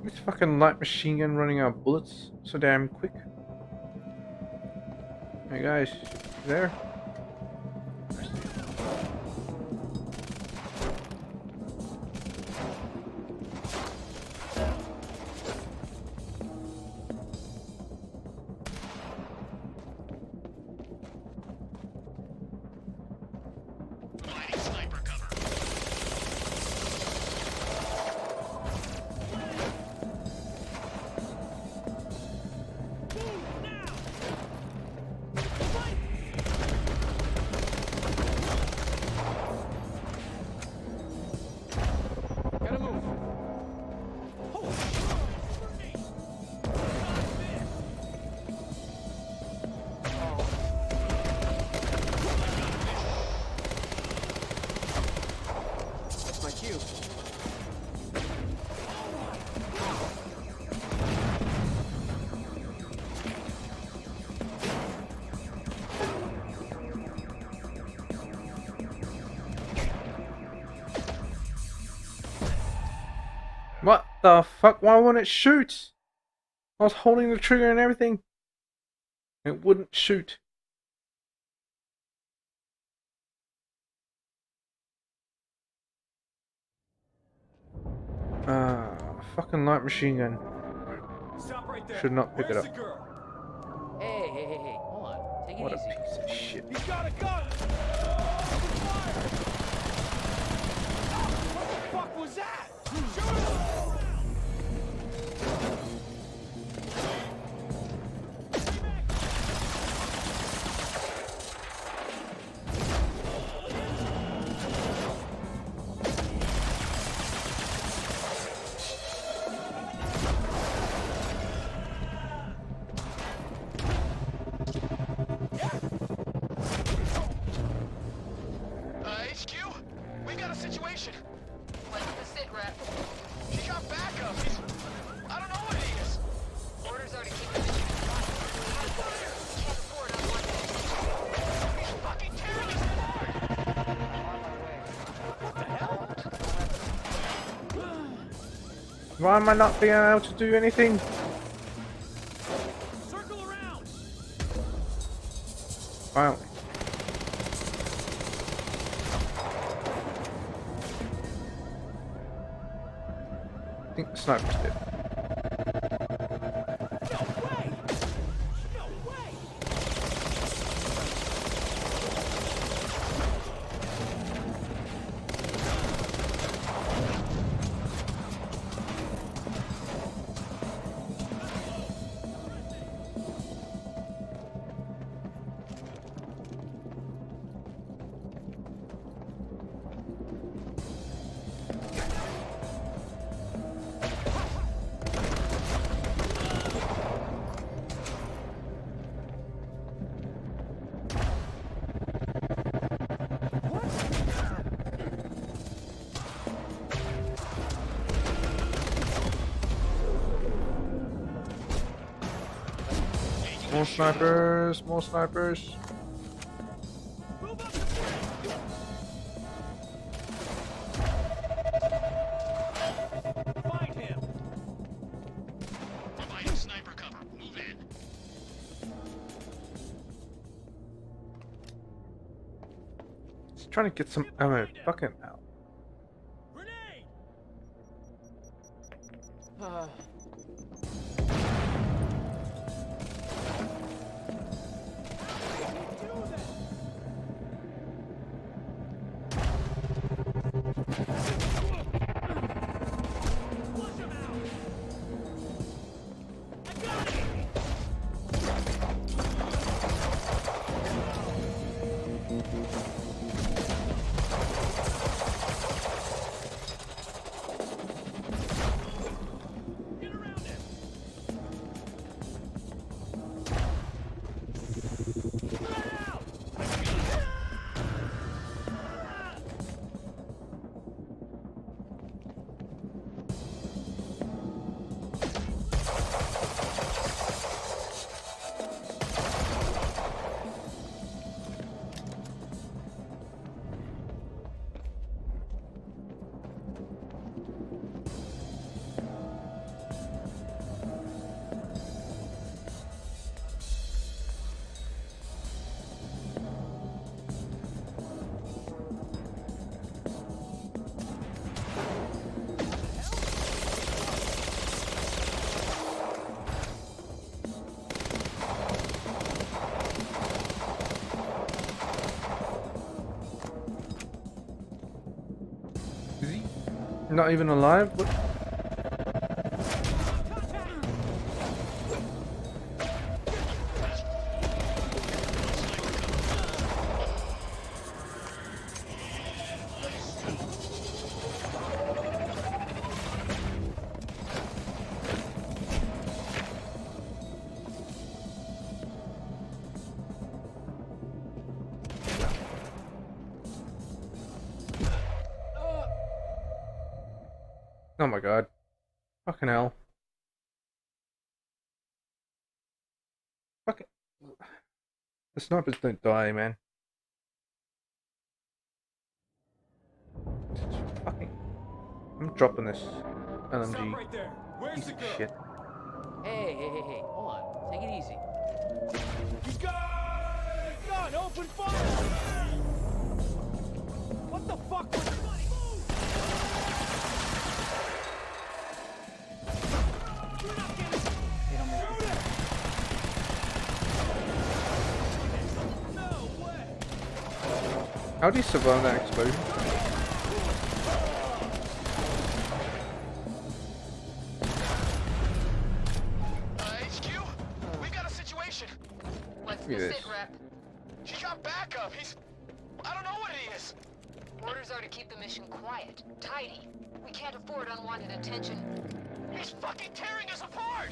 This fucking light machine gun running out of bullets so damn quick. Hey guys, you there? Providing sniper cover. Gotta move. That's my cue. What the fuck? Why won't it shoot? I was holding the trigger and everything. It wouldn't shoot. Fucking light machine gun. Stop right there. Should not pick it Where's up. the girl? Hey. Hold on. Take it What a easy. piece of shit. He's got a gun! What the fuck was that? Shoot him! HQ? We situation. What's the sit rep? She got backup. I don't know what it is. Orders are to keep the mission quiet. Can't afford unwanted attention. He's fucking tearing us apart. What the hell? Why am I not being able to do anything? Circle around. Finally. I think the sniper's dead. No way. No way. More snipers, more snipers. Move up the flank. Find him. Providing sniper cover. Move in. Just trying to get some ammo. Fucking hell. Grenade. Do that. Flush him out. I got it. Get around him. Spread out. Is he not even alive? What? Oh my god. Fucking hell. Fucking. The snipers don't die, man. This is fucking. I'm dropping this LMG. Stop right there. Where's Piece the of girl? shit. Hey, hold on. Take it easy. He's got gun. Open fire. What the fuck was money? Move. You're not getting. They don't move. Shoot it. No way. How do you survive that explosion? HQ, we got a situation. What's Look the at sit this. rep? She got backup. I don't know what he is. Orders are to keep the mission quiet, tidy. We can't afford unwanted attention. He's fucking tearing us apart.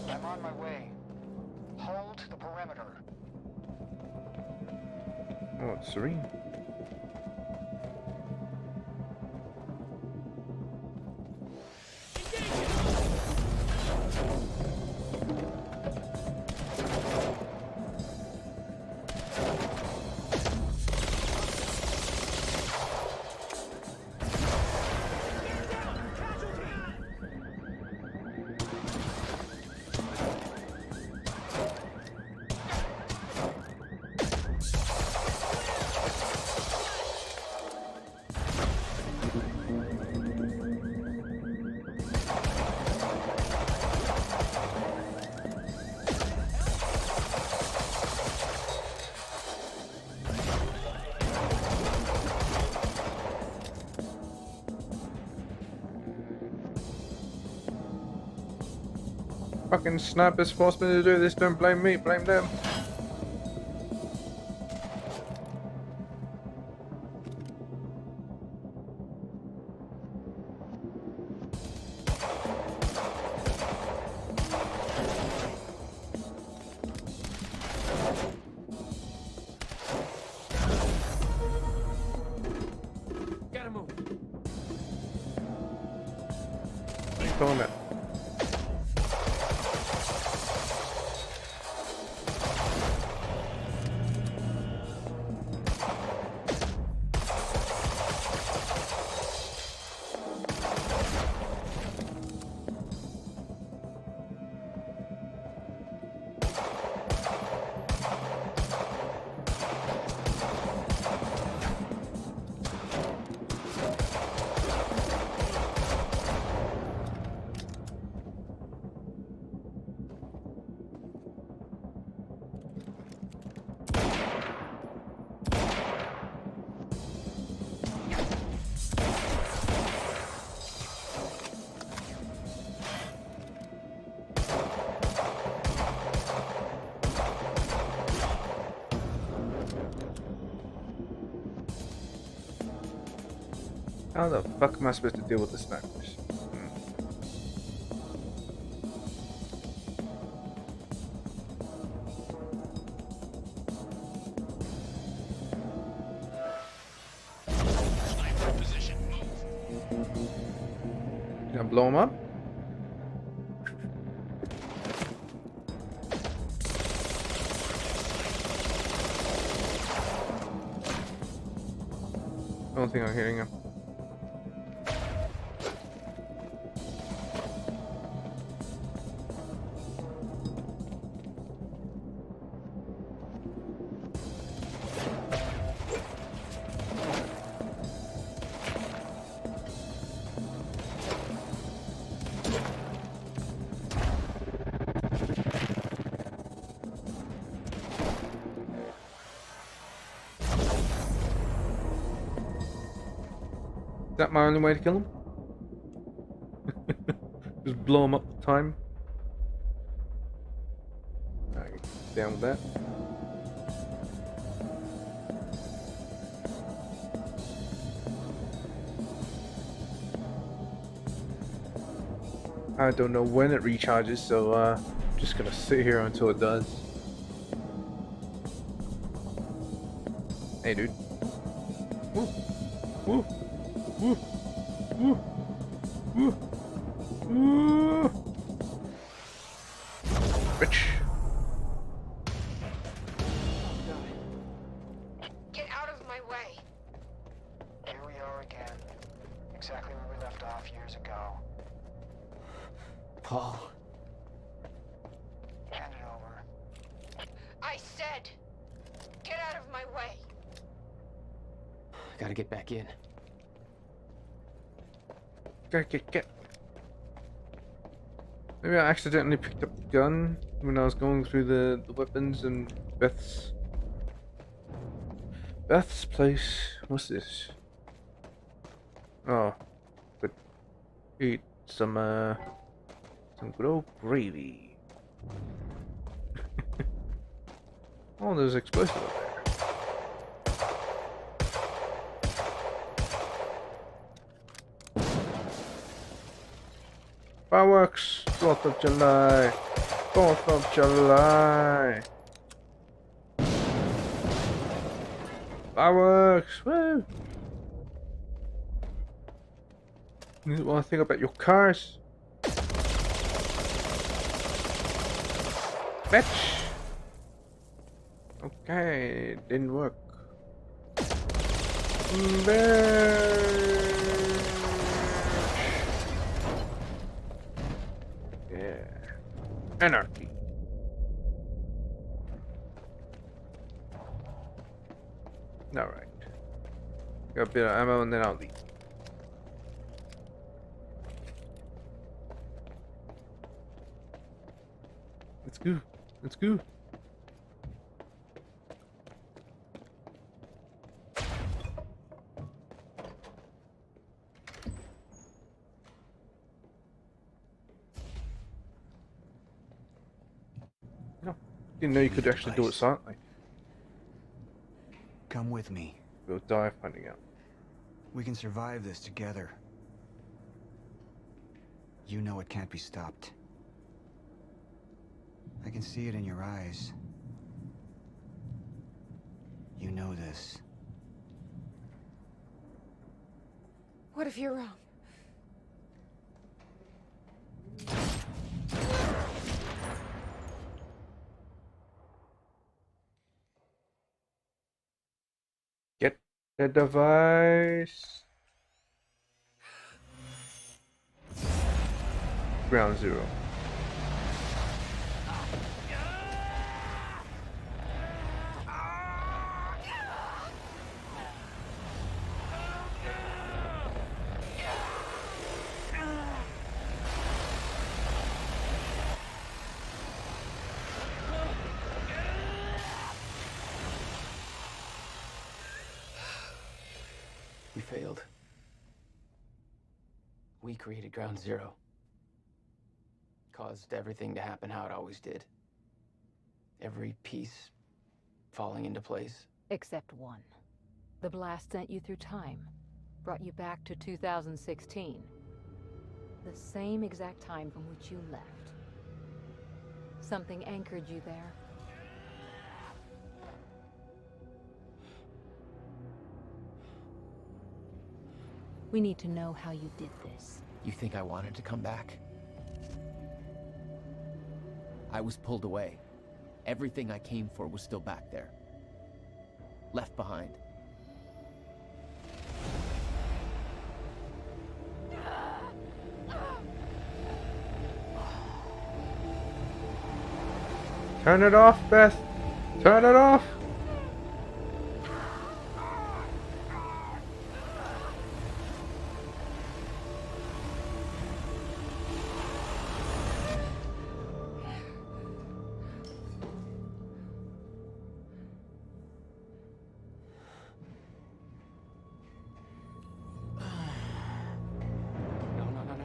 I'm on my way. Hold the perimeter. Oh, it's Serene. fucking snipers forced me to do this. Don't blame me, blame them. Gotta move. What are you talking about? How the fuck am I supposed to deal with the snipers? Sniper position. Can I blow them up? I don't think I'm hitting him. Is that my only way to kill him? Just blow him up the time? Alright, down with that. I don't know when it recharges, so I'm just gonna sit here until it does. Hey, dude. Woo! Woo! Woo! Woo! Woo! Woo! Bitch! Get out of my way. Here we are again. Exactly where we left off years ago. Paul. Hand it over. I said, get out of my way. Gotta get back in. Get. Maybe I accidentally picked up the gun when I was going through the weapons and Beth's place. What's this? Oh, but eat some good old gravy. Oh, there's explosive up there. Fireworks! 4th of July! 4th of July! Fireworks! Woo! You want to think about your cars? Bitch! Okay, it didn't work. Yeah. Anarchy. Alright. Got a bit of ammo and then I'll leave. Let's go. Let's go. Didn't know you could actually do it silently. Come with me. We'll die finding out. We can survive this together. You know it can't be stopped. I can see it in your eyes. You know this. What if you're wrong? Get the device. Ground zero. We failed. We created Ground Zero. Caused everything to happen how it always did. Every piece falling into place. Except one. The blast sent you through time. Brought you back to 2016. The same exact time from which you left. Something anchored you there. We need to know how you did this. You think I wanted to come back? I was pulled away. Everything I came for was still back there. Left behind. Turn it off, Beth! Turn it off!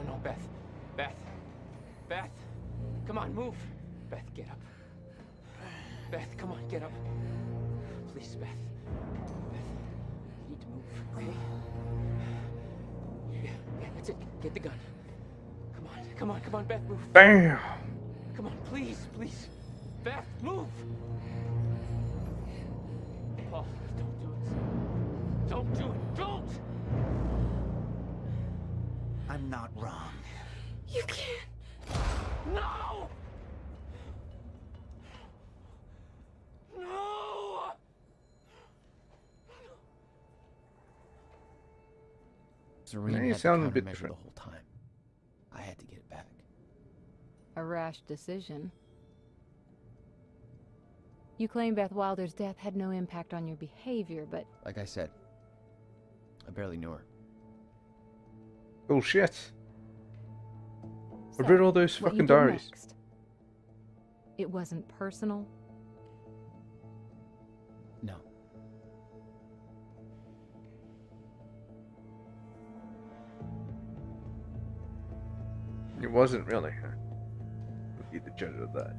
No, Beth. Beth! Come on, move! Beth, get up. Beth, come on, get up. Please, Beth. Beth, you need to move, okay? Yeah, that's it. Get the gun. Come on, Beth, move. Bam! Come on, please. Beth, move! Paul, don't do it. Don't do it, don't! I'm not wrong. You can't. No! No! Serene They had the sound a bit countermeasure different. the whole time. I had to get it back. A rash decision. You claim Beth Wilder's death had no impact on your behavior, but... Like I said, I barely knew her. Bullshit. So, I read all those what you fucking did diaries. next. It wasn't personal? No. It wasn't really, huh? Would be the judge of that.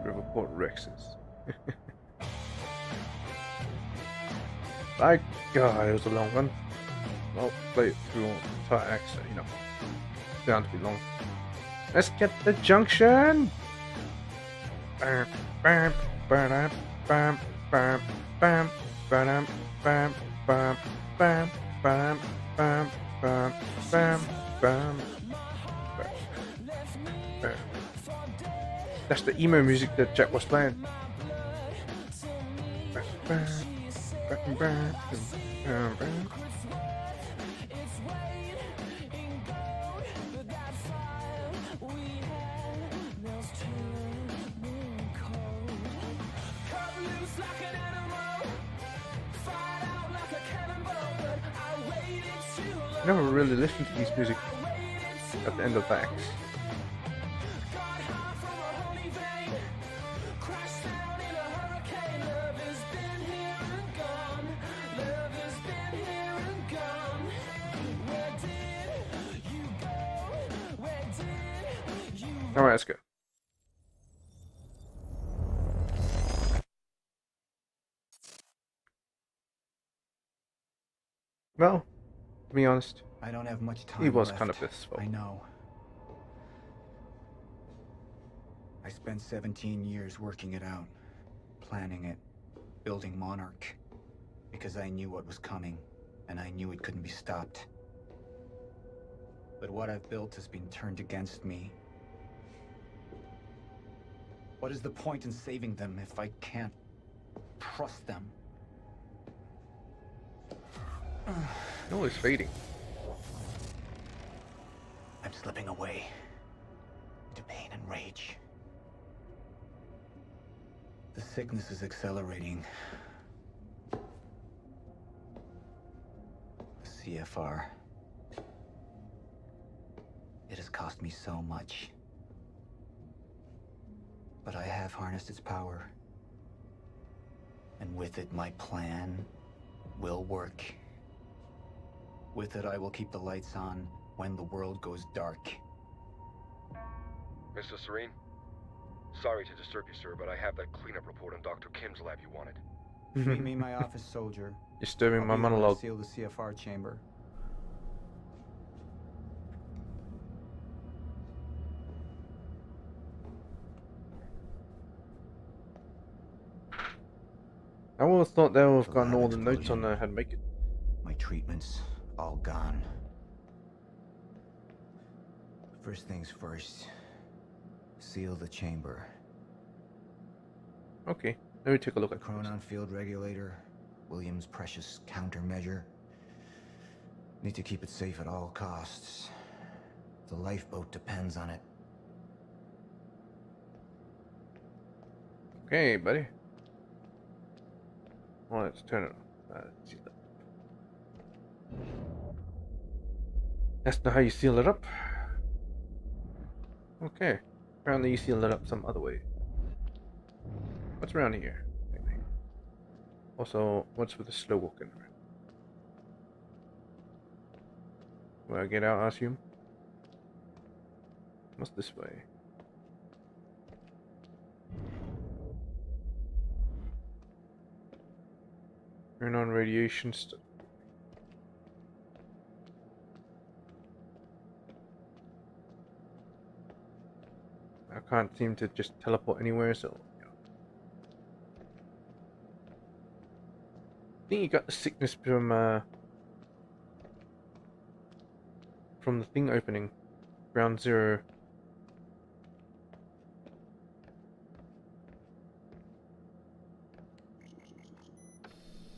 Riverport Rexes. My God, it was a long one. I'll play it through the entire act, so, you know, it's bound to be long. Let's get the junction! Bam, bam, bam, bam, bam, bam, bam, bam, bam, bam, bam, bam, bam, bam, bam. That's the emo music that Jack was playing. I never really listened to these music. at the end of the axe. Alright, let's go. Well, to be honest, I don't have much time he was left. kind of blissful. I know. I spent 17 years working it out, planning it, building Monarch, because I knew what was coming, and I knew it couldn't be stopped. But what I've built has been turned against me. What is the point in saving them if I can't trust them? No, it's fading. I'm slipping away into pain and rage. The sickness is accelerating. The CFR. It has cost me so much. But I have harnessed its power. And with it, my plan will work. With it, I will keep the lights on when the world goes dark. Mr. Serene? Sorry to disturb you, sir, but I have that cleanup report on Dr. Kim's lab you wanted. Meet me in my office, soldier. Disturbing my I'll be the one to monologue. seal the CFR chamber. I would have thought they would have The gotten lab all the notes explosion. on how to make it. My treatments, all gone. First things first. Seal the chamber. Okay, let me take a look at Chronon field regulator. William's precious countermeasure. Need to keep it safe at all costs. The lifeboat depends on it. Okay, buddy. Well, let's turn it on. Let's seal it. That's not how you seal it up. Okay. Apparently you seal it up some other way. What's around here? Anyway. Also, what's with the slow walking? Will I get out, I assume? What's this way? Turn on radiation stuff. I can't seem to just teleport anywhere, so yeah. I think you got the sickness from the thing opening. Ground zero.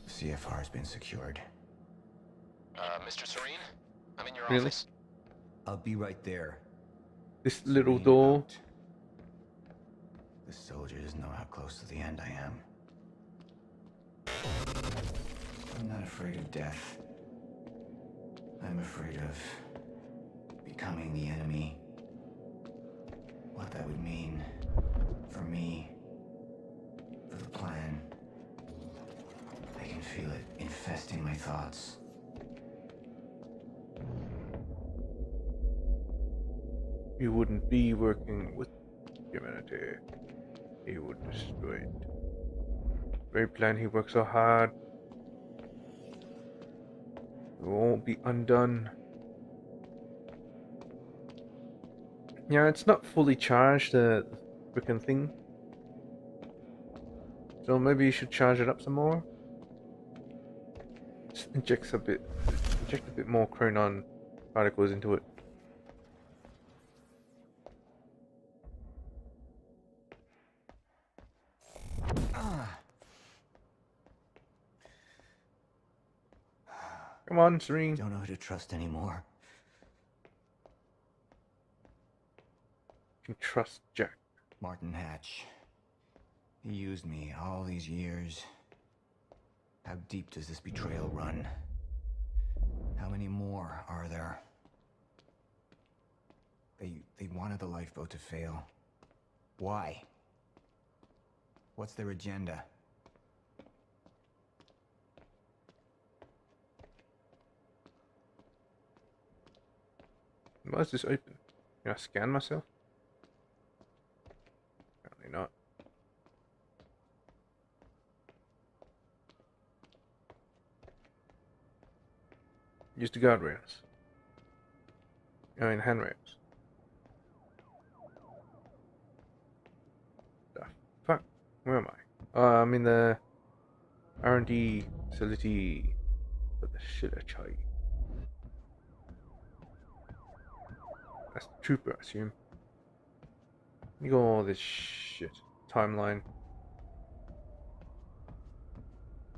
CFR has been secured. Mr. Serene? I'm in your Really? office. I'll be right there. This little Serene door. out. The soldier doesn't know how close to the end I am. I'm not afraid of death. I'm afraid of becoming the enemy. What that would mean for me, for the plan. I can feel it infesting my thoughts. You wouldn't be working with humanity. He would destroy it. Very plan he worked so hard. It won't be undone. Yeah, it's not fully charged, the freaking thing. So maybe you should charge it up some more. Just inject a bit more chronon particles into it. Come on, Serene. Don't know who to trust anymore. You can trust Jack. Martin Hatch. He used me all these years. How deep does this betrayal run? How many more are there? wanted the lifeboat to fail. Why? What's their agenda? Why is this open? Can I scan myself? Apparently not. Use the guardrails. I mean handrails. The fuck? Where am I? I'm in the R&D facility. What the shit I tell you? That's the trooper, I assume. You got all this shit. Timeline.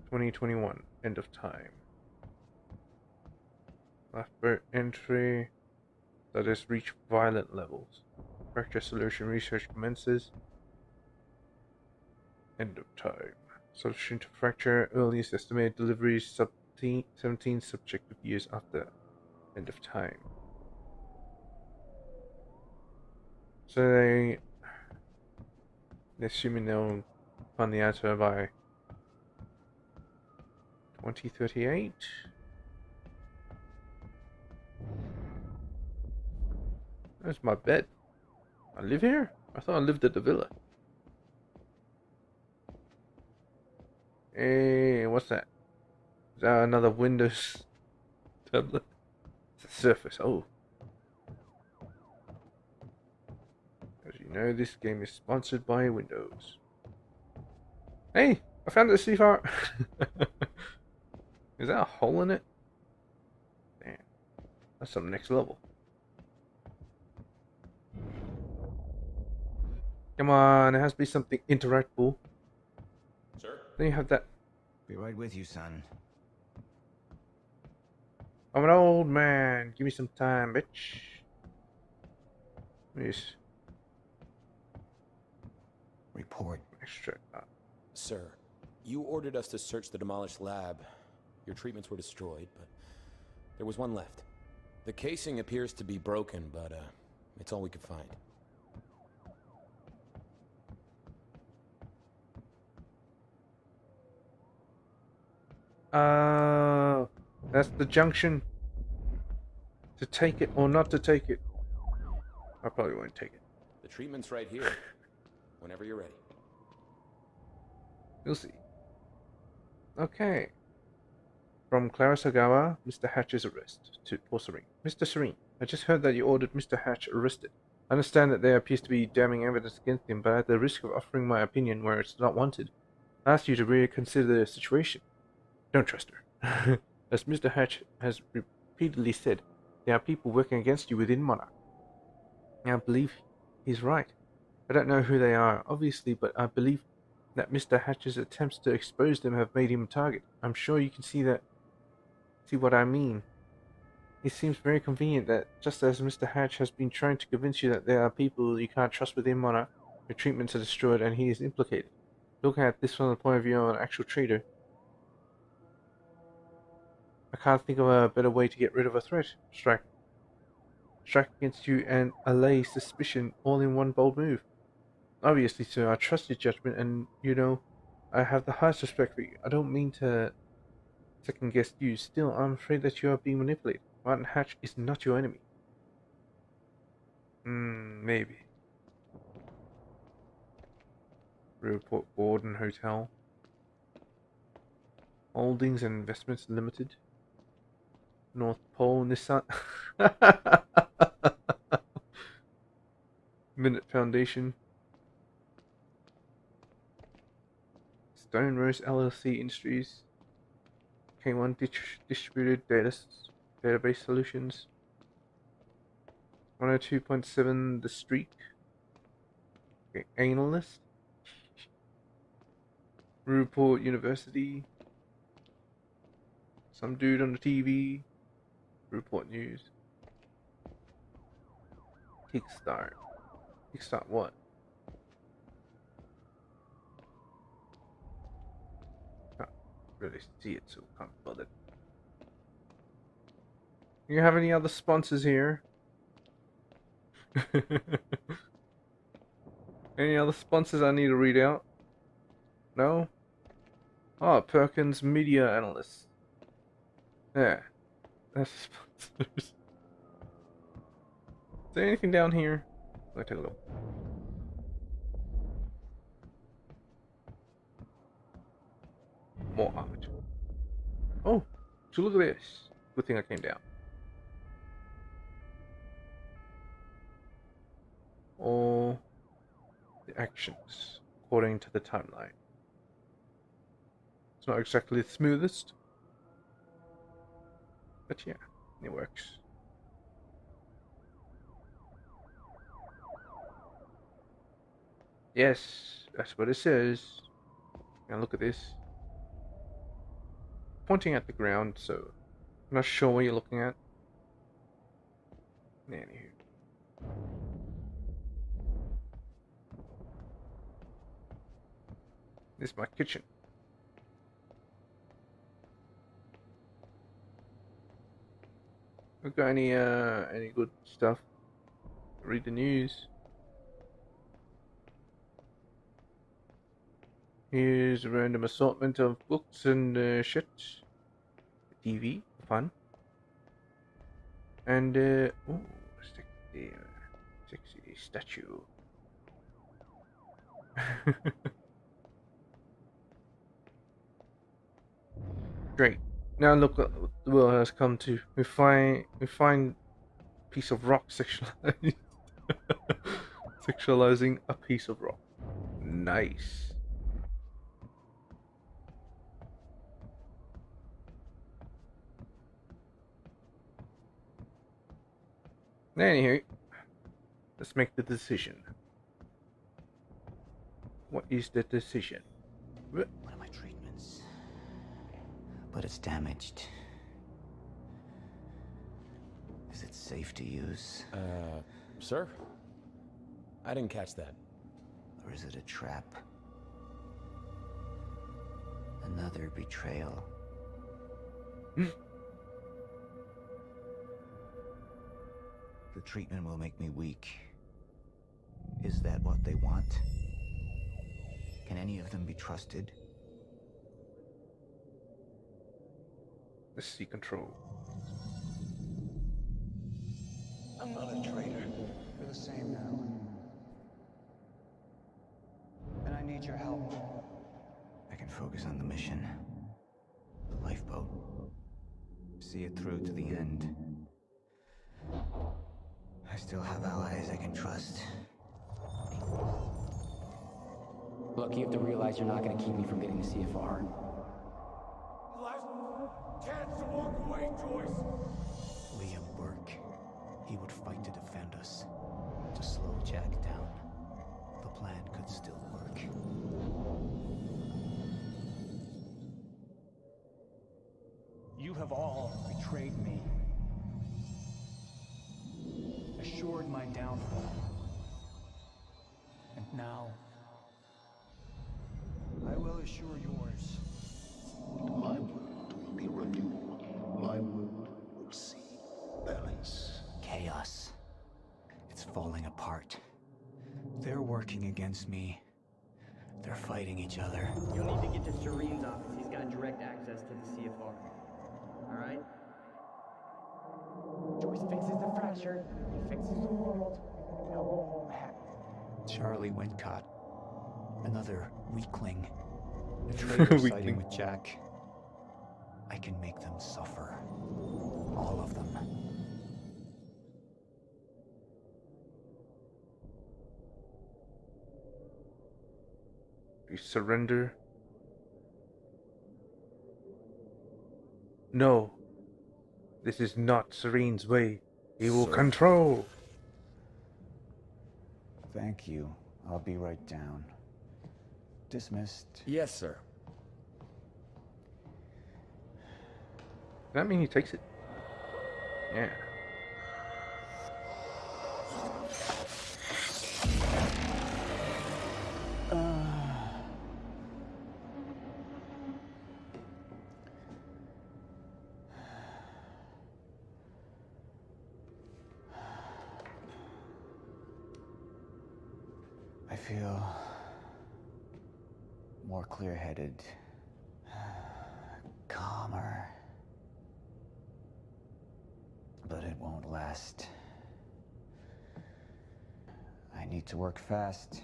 2021. End of time. Lifeboat entry. That is reach violent levels. Fracture solution research commences. End of time. Solution to fracture. Earliest estimated delivery 17 subjective years after end of time. So they're assuming they'll find the answer by 2038. There's my bed. I live here? I thought I lived at the villa. Hey, what's that? Is that another Windows tablet? It's a Surface. Oh. As you know, this game is sponsored by Windows. Hey, I found a C4. Is that a hole in it? Damn, that's some next level. Come on, it has to be something interactable. Sir? Then you have that. Be right with you, son. I'm an old man. Give me some time, bitch. Yes. Report. Extra. Sir, you ordered us to search the demolished lab. Your treatments were destroyed, but there was one left. The casing appears to be broken, but it's all we could find. That's the junction. To take it or not to take it. I probably won't take it. The treatment's right here. Whenever you're ready. You'll see. Okay. From Clara Sagawa, Mr. Hatch's arrest. To Paul Serene. Mr. Serene, I just heard that you ordered Mr. Hatch arrested. I understand that there appears to be damning evidence against him, but at the risk of offering my opinion where it's not wanted, I ask you to reconsider the situation. Don't trust her. As Mr. Hatch has repeatedly said, there are people working against you within Monarch. I believe he's right. I don't know who they are, obviously, but I believe that Mr. Hatch's attempts to expose them have made him a target. I'm sure you can see what I mean. It seems very convenient that, just as Mr. Hatch has been trying to convince you that there are people you can't trust within Monarch, your treatments are destroyed and he is implicated. Looking at this from the point of view of an actual traitor, I can't think of a better way to get rid of a threat. Strike against you and allay suspicion all in one bold move. Obviously, sir, I trust your judgment and, you know, I have the highest respect for you. I don't mean to second guess you. Still, I'm afraid that you are being manipulated. Martin Hatch is not your enemy. Maybe. Report Gordon Hotel. Holdings and Investments Limited. North Pole Nissan. Minute Foundation. Stone Rose LLC Industries. K1 Distributed Database Solutions. 102.7 The Streak. Okay, Analyst. Report University. Some dude on the TV. Report News. Kickstart. Kickstart what? Can't really see it, so can't bother. You have any other sponsors here? Any other sponsors I need to read out? No? Oh, Perkins Media Analyst. Yeah, that's the sponsors. Is there anything down here? Let me take a look. More art. Oh, so look at this. Good thing I came down. All the actions according to the timeline. It's not exactly the smoothest, but yeah, it works. Yes, that's what it says. Now look at this. Pointing at the ground, so I'm not sure what you're looking at. Anywho. This is my kitchen. We got any good stuff? Read the news. Here's a random assortment of books and shit. TV, fun. And ooh, sexy statue. Great. Now look what the world has come to. We find piece of rock sexualized. Sexualizing a piece of rock. Nice. Anywho, let's make the decision. What is the decision? One of my treatments. But it's damaged. Is it safe to use? Sir? I didn't catch that. Or is it a trap? Another betrayal. The treatment will make me weak. Is that what they want? Can any of them be trusted? Let's see control. I'm not a traitor. You're the same now. And I need your help. I can focus on the mission. The lifeboat. See it through to the end. I still have allies I can trust. Look, you have to realize you're not going to keep me from getting the CFR. Last chance to walk away, Joyce. Liam Burke. He would fight to defend us. To slow Jack down. The plan could still work. You have all betrayed me. Assured my downfall. And now, I will assure yours. My world will be renewed. My world will see balance. Chaos. It's falling apart. They're working against me. They're fighting each other. You'll need to get to Serene's office. He's got direct access to the CFR. Alright? Joyce fixes the fracture. He fixes the world. Hello, Matt. Charlie Wincott. Another weakling. A traitor siding with Jack. I can make them suffer. All of them. You surrender? No. This is not Serene's way. He will control. Thank you. I'll be right down. Dismissed. Yes, sir. Does that mean he takes it? Yeah. I feel more clear-headed, calmer. But it won't last. I need to work fast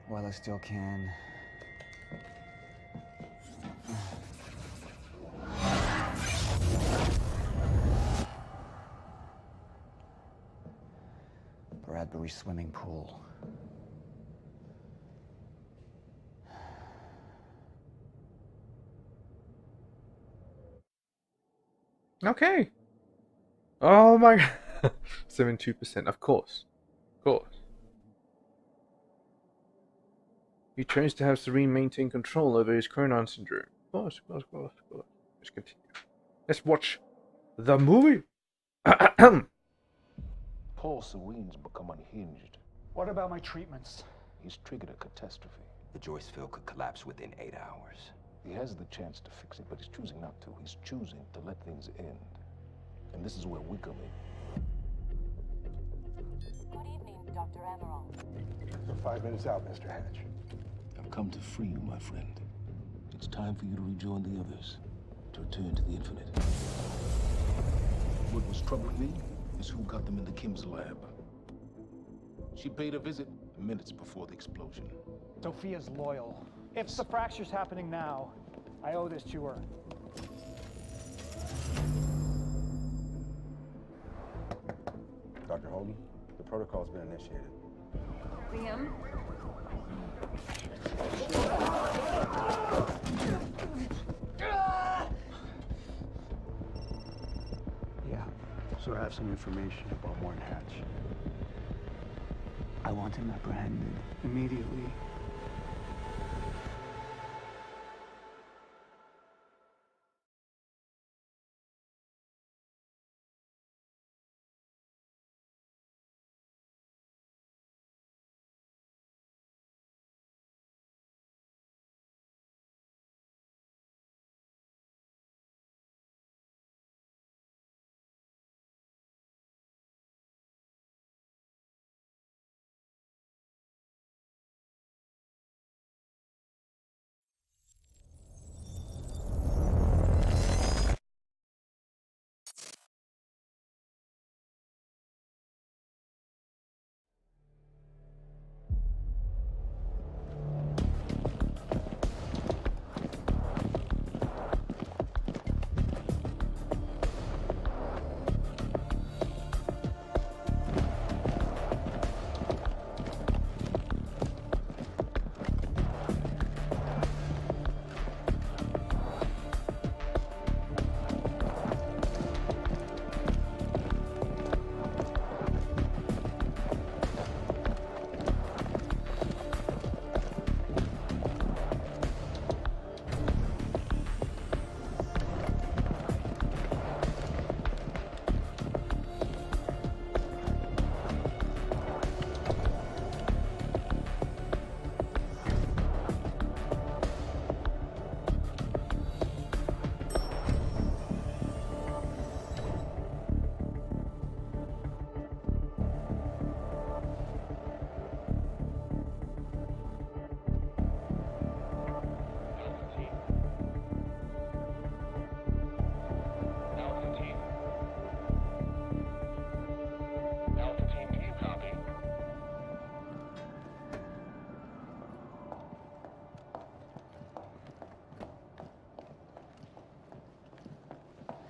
while I still can. Bradbury swimming pool. Okay. Oh my god. 72%, of course. Of course. He trains to have Serene maintain control over his Chronon syndrome. Of course, of course, of course, of course. Let's continue. Let's watch the movie. Paul Serene's become unhinged. What about my treatments? He's triggered a catastrophe. The Joyce field could collapse within 8 hours. He has the chance to fix it, but he's choosing not to. He's choosing to let things end. And this is where we come in. Good evening, Dr. Amaral. You're 5 minutes out, Mr. Hatch. I've come to free you, my friend. It's time for you to rejoin the others, to return to the infinite. What was troubling me is who got them into Kim's lab. She paid a visit minutes before the explosion. Sophia's loyal. If the fracture's happening now, I owe this to her. Dr. Holden, the protocol's been initiated. Liam? Yeah, so I have some information about Warren Hatch. I want him apprehended immediately.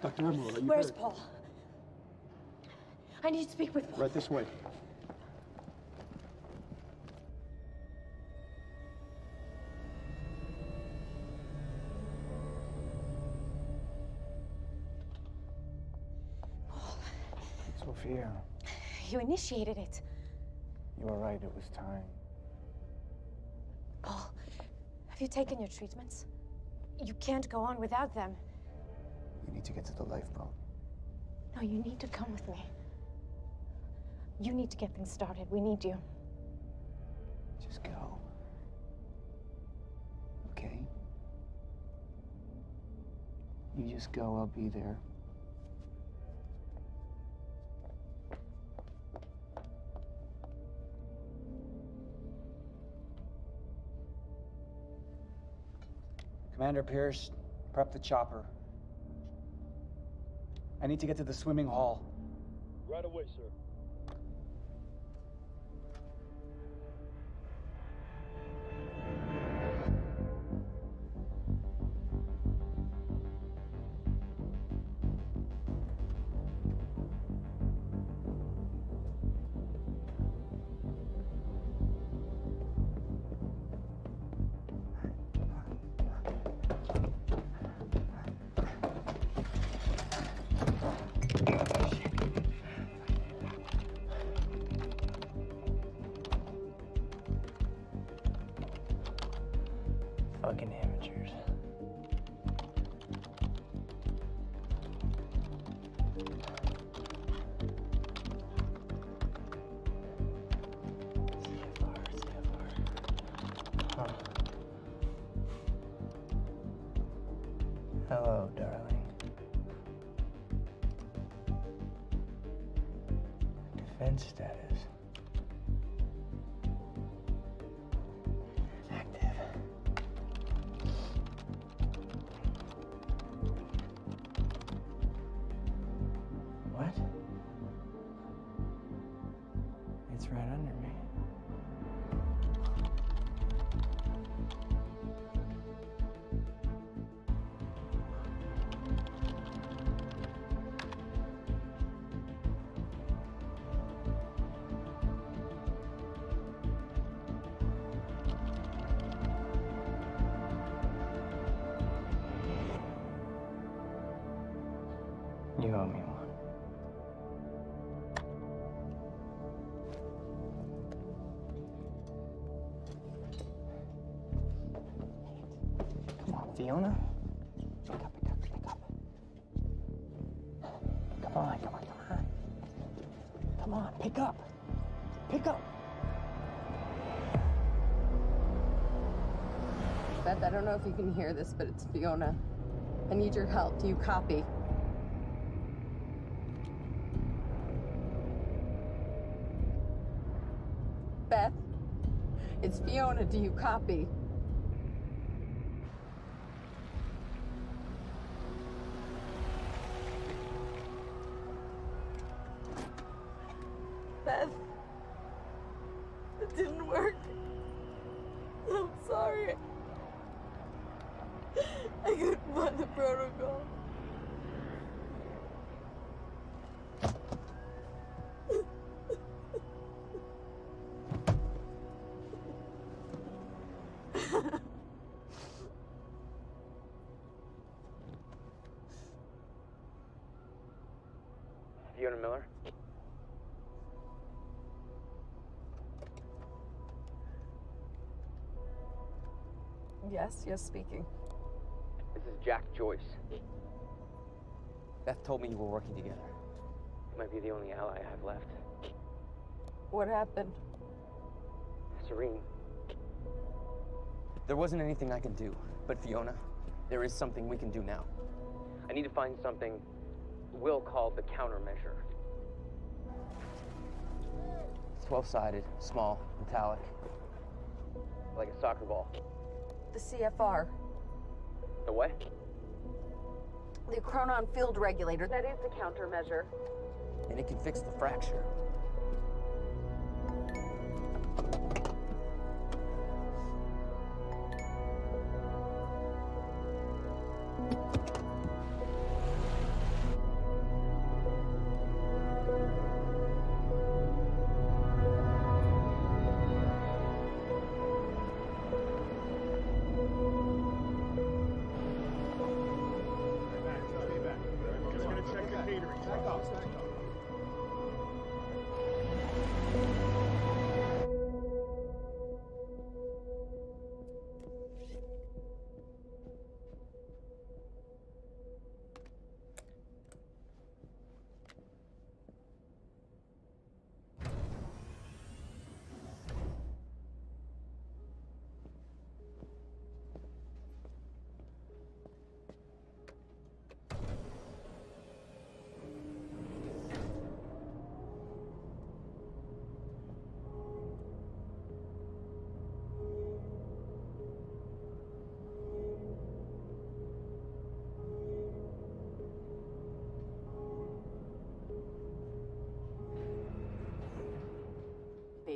Dr. Emerald, are you Where's hurt? Paul? I need to speak with Paul. Right this way. Paul, Sophia, you initiated it. you were right, it was time. Paul, have you taken your treatments? You can't go on without them. You need to get to the lifeboat. No, you need to come with me. You need to get things started. We need you. Just go. Okay? You just go, I'll be there. Commander Pierce, prep the chopper. I need to get to the swimming hall. Right away, sir. Fucking amateurs. Huh. Hello, darling. Defense status. What? It's right under me. You owe me one. Come on, Fiona. Pick up, pick up, pick up. Come on, come on, come on. Come on, pick up. Pick up. Beth, I don't know if you can hear this, but it's Fiona. I need your help. Do you copy? Beth, it's Fiona. Do you copy? Beth, it didn't work. I'm sorry. I couldn't find the protocol. Fiona Miller? Yes, speaking. This is Jack Joyce. Beth told me you were working together. You might be the only ally I have left. What happened? Serene. There wasn't anything I could do, but Fiona, there is something we can do now. I need to find something Will called the countermeasure. It's 12-sided, small, metallic, like a soccer ball. The CFR. The what? The chronon field regulator. That is the countermeasure. And it can fix the fracture.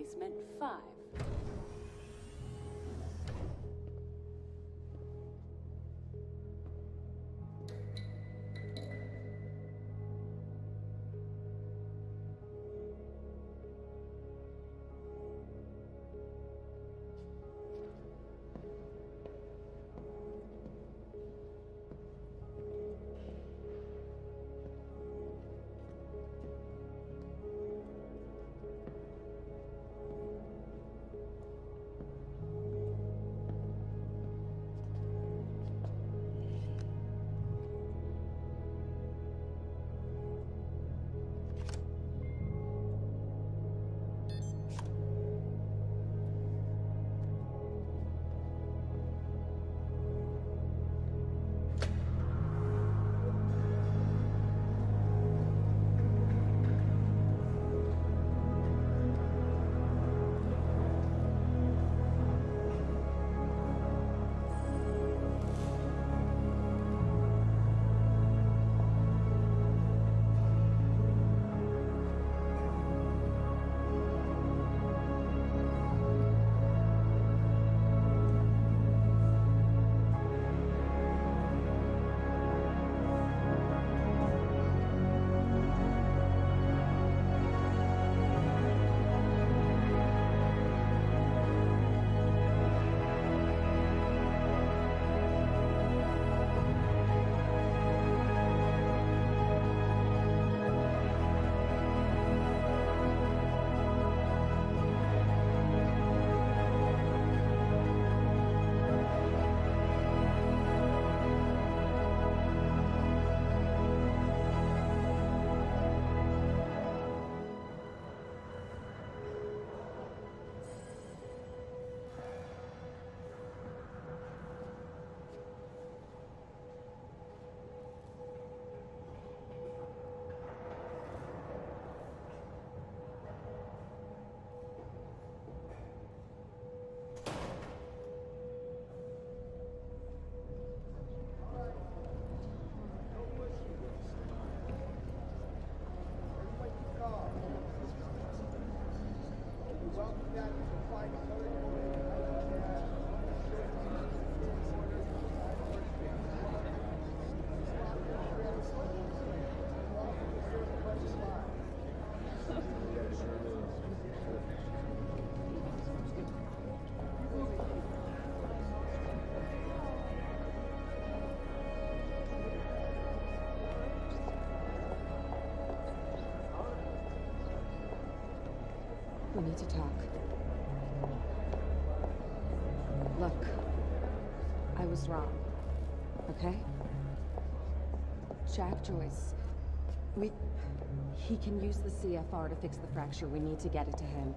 Basement 5. We need to talk. Look, I was wrong, okay? Jack Joyce, he can use the CFR to fix the fracture. We need to get it to him.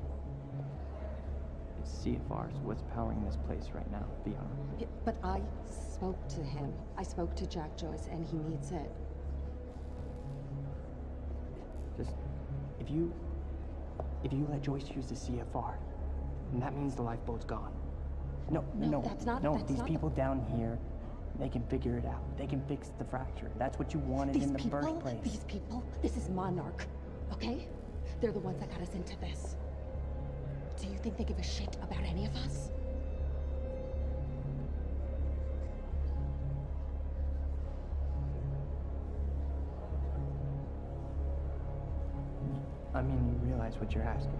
It's CFRs. What's powering this place right now? The arm. Yeah, but I spoke to him. I spoke to Jack Joyce, and he needs it. Just, if you let Joyce use the CFR, then that means the lifeboat's gone. No, that's not. No, that's these not people down here, they can figure it out. They can fix the fracture. That's what you wanted in the first place. These people, this is Monarch, okay? They're the ones that got us into this. Do you think they give a shit about any of us? I mean, you realize what you're asking.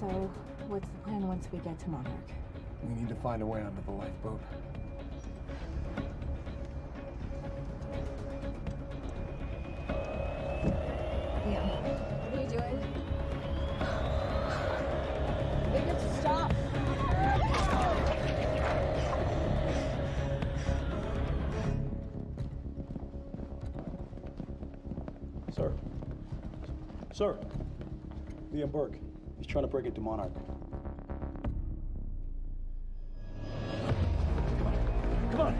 So, what's the plan once we get to Monarch? We need to find a way onto the lifeboat. Yeah. What are you doing? They get to stop. Sir. Sir. Liam Burke. He's trying to break into Monarch. Come on!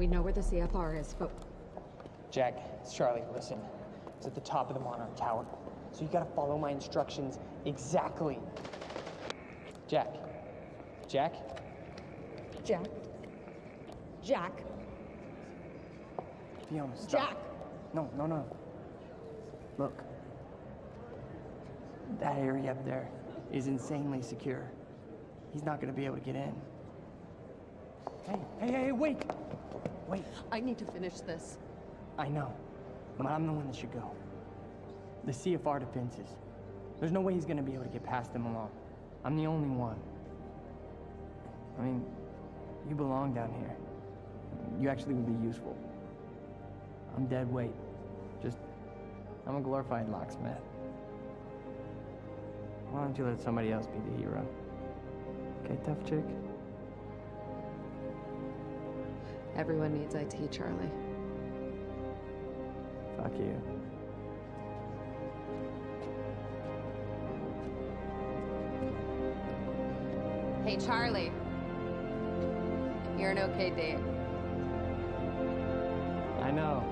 We know where the CFR is, but Jack, it's Charlie. Listen, it's at the top of the Monarch Tower. So you gotta follow my instructions exactly. Jack. Jack? Jack. Jack. Fiona, stop. Jack! No. Look. That area up there is insanely secure. He's not gonna be able to get in. Hey, wait! Wait. I need to finish this. I know, but I'm the one that should go. The CFR defenses. There's no way he's gonna be able to get past them alone. I'm the only one. I mean, you belong down here. You actually would be useful. I'm dead weight. I'm a glorified locksmith. Why don't you let somebody else be the hero? Okay, tough chick? Everyone needs IT, Charlie. Fuck you. Hey, Charlie. You're an okay date. I know.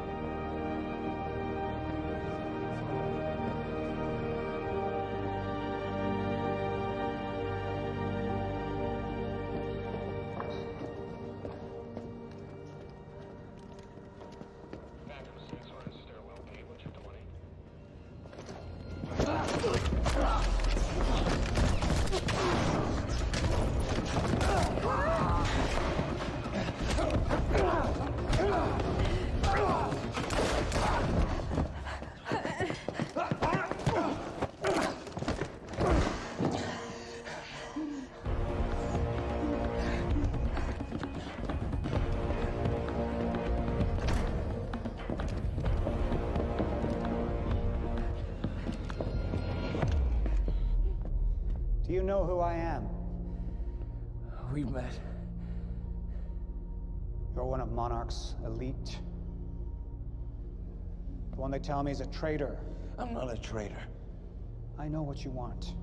Do you know who I am? We've met. You're one of Monarch's elite. The one they tell me is a traitor. I'm not a traitor. I know what you want.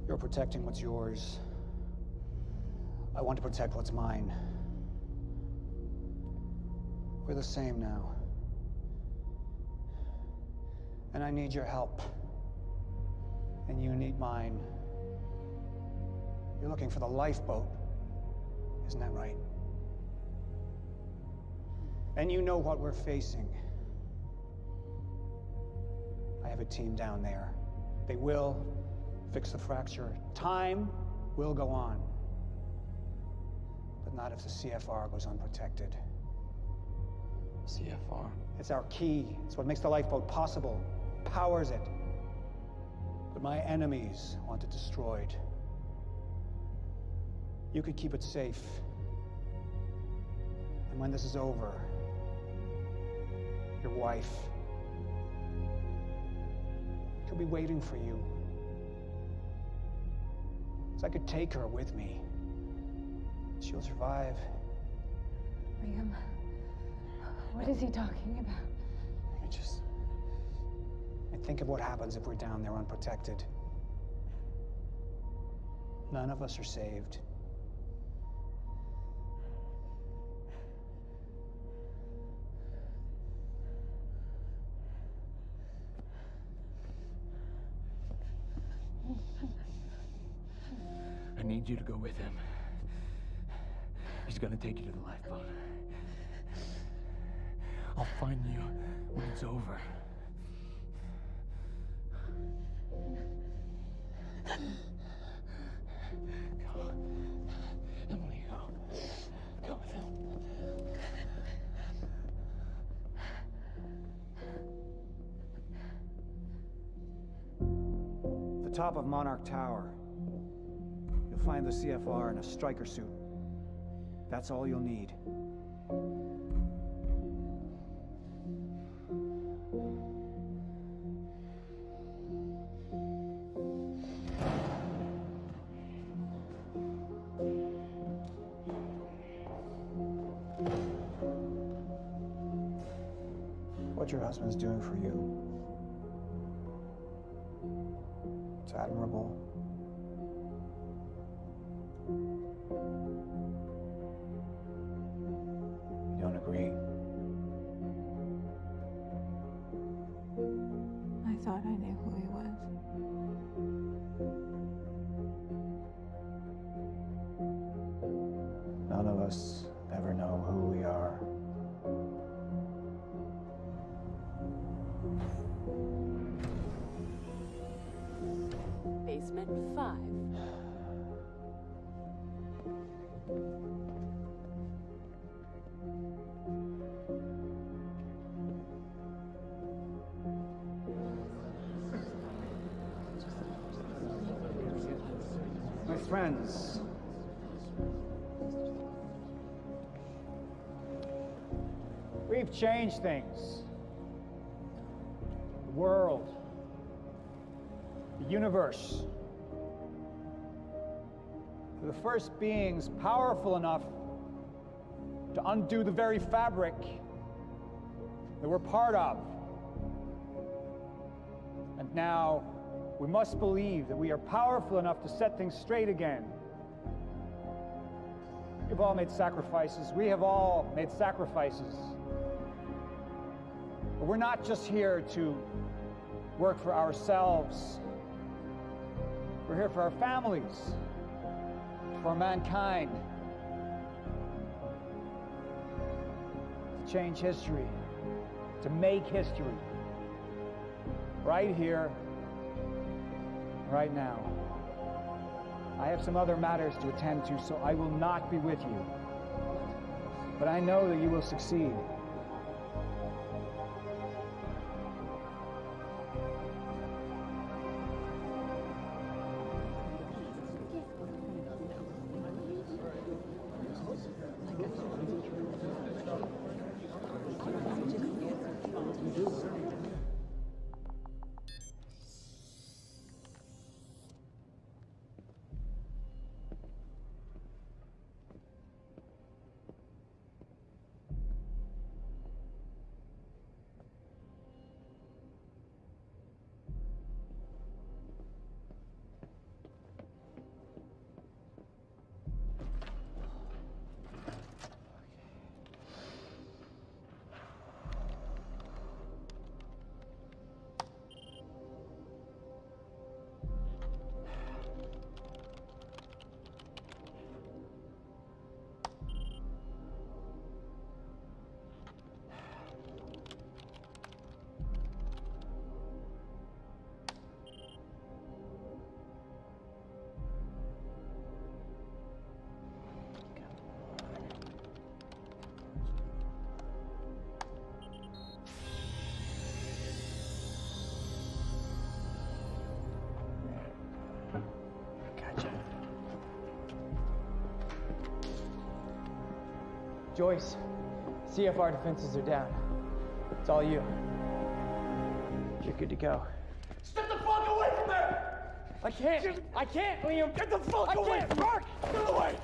You're protecting what's yours. I want to protect what's mine. We're the same now. And I need your help. And you need mine. You're looking for the lifeboat. Isn't that right? And you know what we're facing. I have a team down there. They will fix the fracture. Time will go on. But not if the CFR goes unprotected. CFR? It's our key. It's what makes the lifeboat possible. Powers it. But my enemies want it destroyed. You could keep it safe. And when this is over, your wife, she'll be waiting for you. So I could take her with me. She'll survive. Liam, what is he talking about? I think of what happens if we're down there unprotected. None of us are saved. I need you to go with him. He's gonna take you to the lifeboat. I'll find you when it's over. Go. Emily, go. Go with him. The top of Monarch Tower. You'll find the CFR in a striker suit. That's all you'll need. What your husband's doing for you, it's admirable. thought I knew who he was. None of us ever know who we are. Basement 5. My friends, we've changed things. The world, the universe. We're the first beings powerful enough to undo the very fabric that we're part of. And now, we must believe that we are powerful enough to set things straight again. We've all made sacrifices. We have all made sacrifices. But we're not just here to work for ourselves. We're here for our families, for mankind. To change history, to make history. Right here, right now. I have some other matters to attend to, so I will not be with you. But I know that you will succeed. Joyce, CFR defenses are down. It's all you. You're good to go. Step the fuck away from there! I can't, Liam! Get the fuck away! Mark! Get away!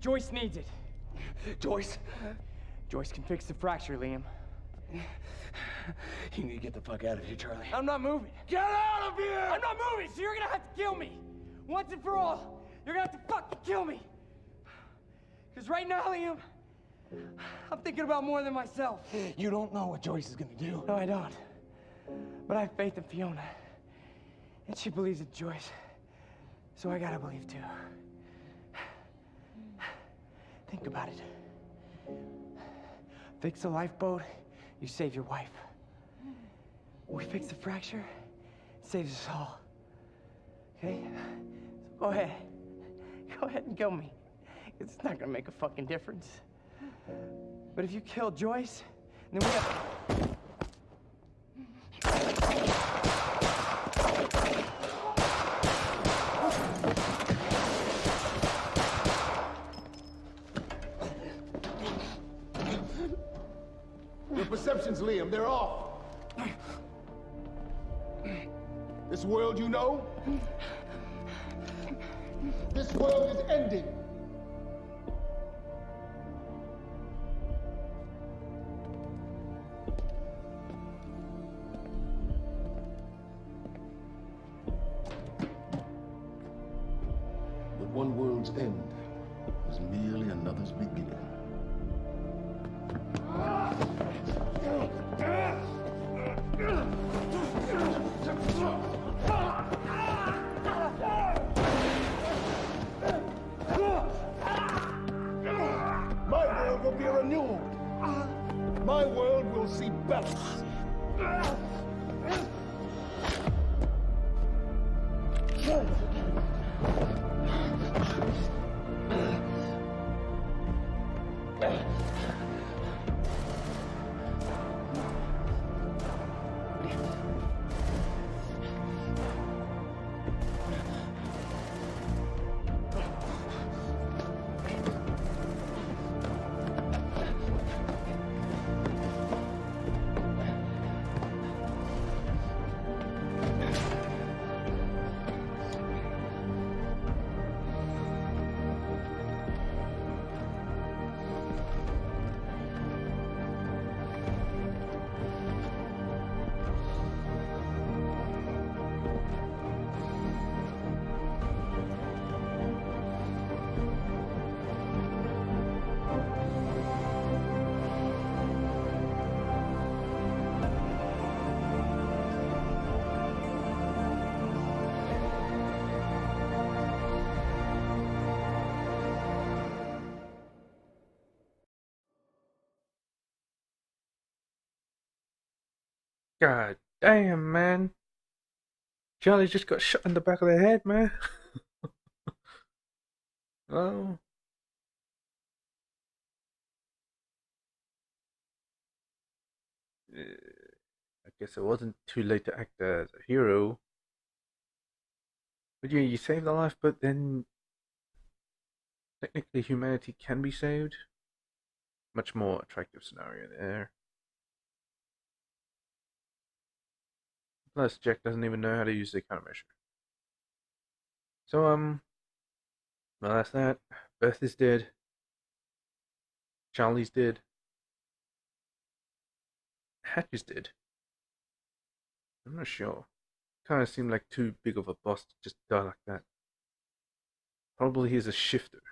Joyce needs it. Joyce? Joyce can fix the fracture, Liam. You need to get the fuck out of here, Charlie. I'm not moving. Get out of here! I'm not moving, so you're gonna have to kill me. Once and for all, you're gonna have to fucking kill me. Because right now, Liam, I'm thinking about more than myself. You don't know what Joyce is gonna do. No, I don't. But I have faith in Fiona. And she believes in Joyce. So I gotta believe too. Think about it. Fix the lifeboat, you save your wife. We fix the fracture, it saves us all. Okay? So go ahead. Go ahead and kill me. It's not gonna make a fucking difference. But if you kill Joyce, then we have... Your perceptions, Liam, they're off. This world you know, this world is ending. But one world's end is merely another's beginning. my world will see balance. God damn, man. Charlie just got shot in the back of the head, man. Oh. I guess it wasn't too late to act as a hero. But yeah, you saved the life, but then technically humanity can be saved. Much more attractive scenario there. Plus, Jack doesn't even know how to use the countermeasure. So, well, that's that. Beth is dead. Charlie's dead. Hatch is dead. I'm not sure. Kind of seemed like too big of a boss to just die like that. Probably he's a shifter,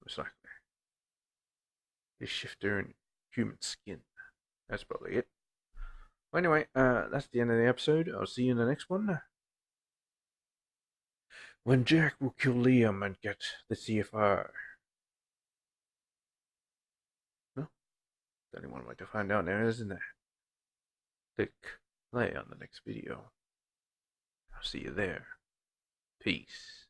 most likely. A shifter in human skin. That's probably it. Well, anyway, that's the end of the episode. I'll see you in the next one. When Jack will kill Liam and get the CFR. Well, there's only one way to find out now, isn't there? Click play on the next video. I'll see you there. Peace.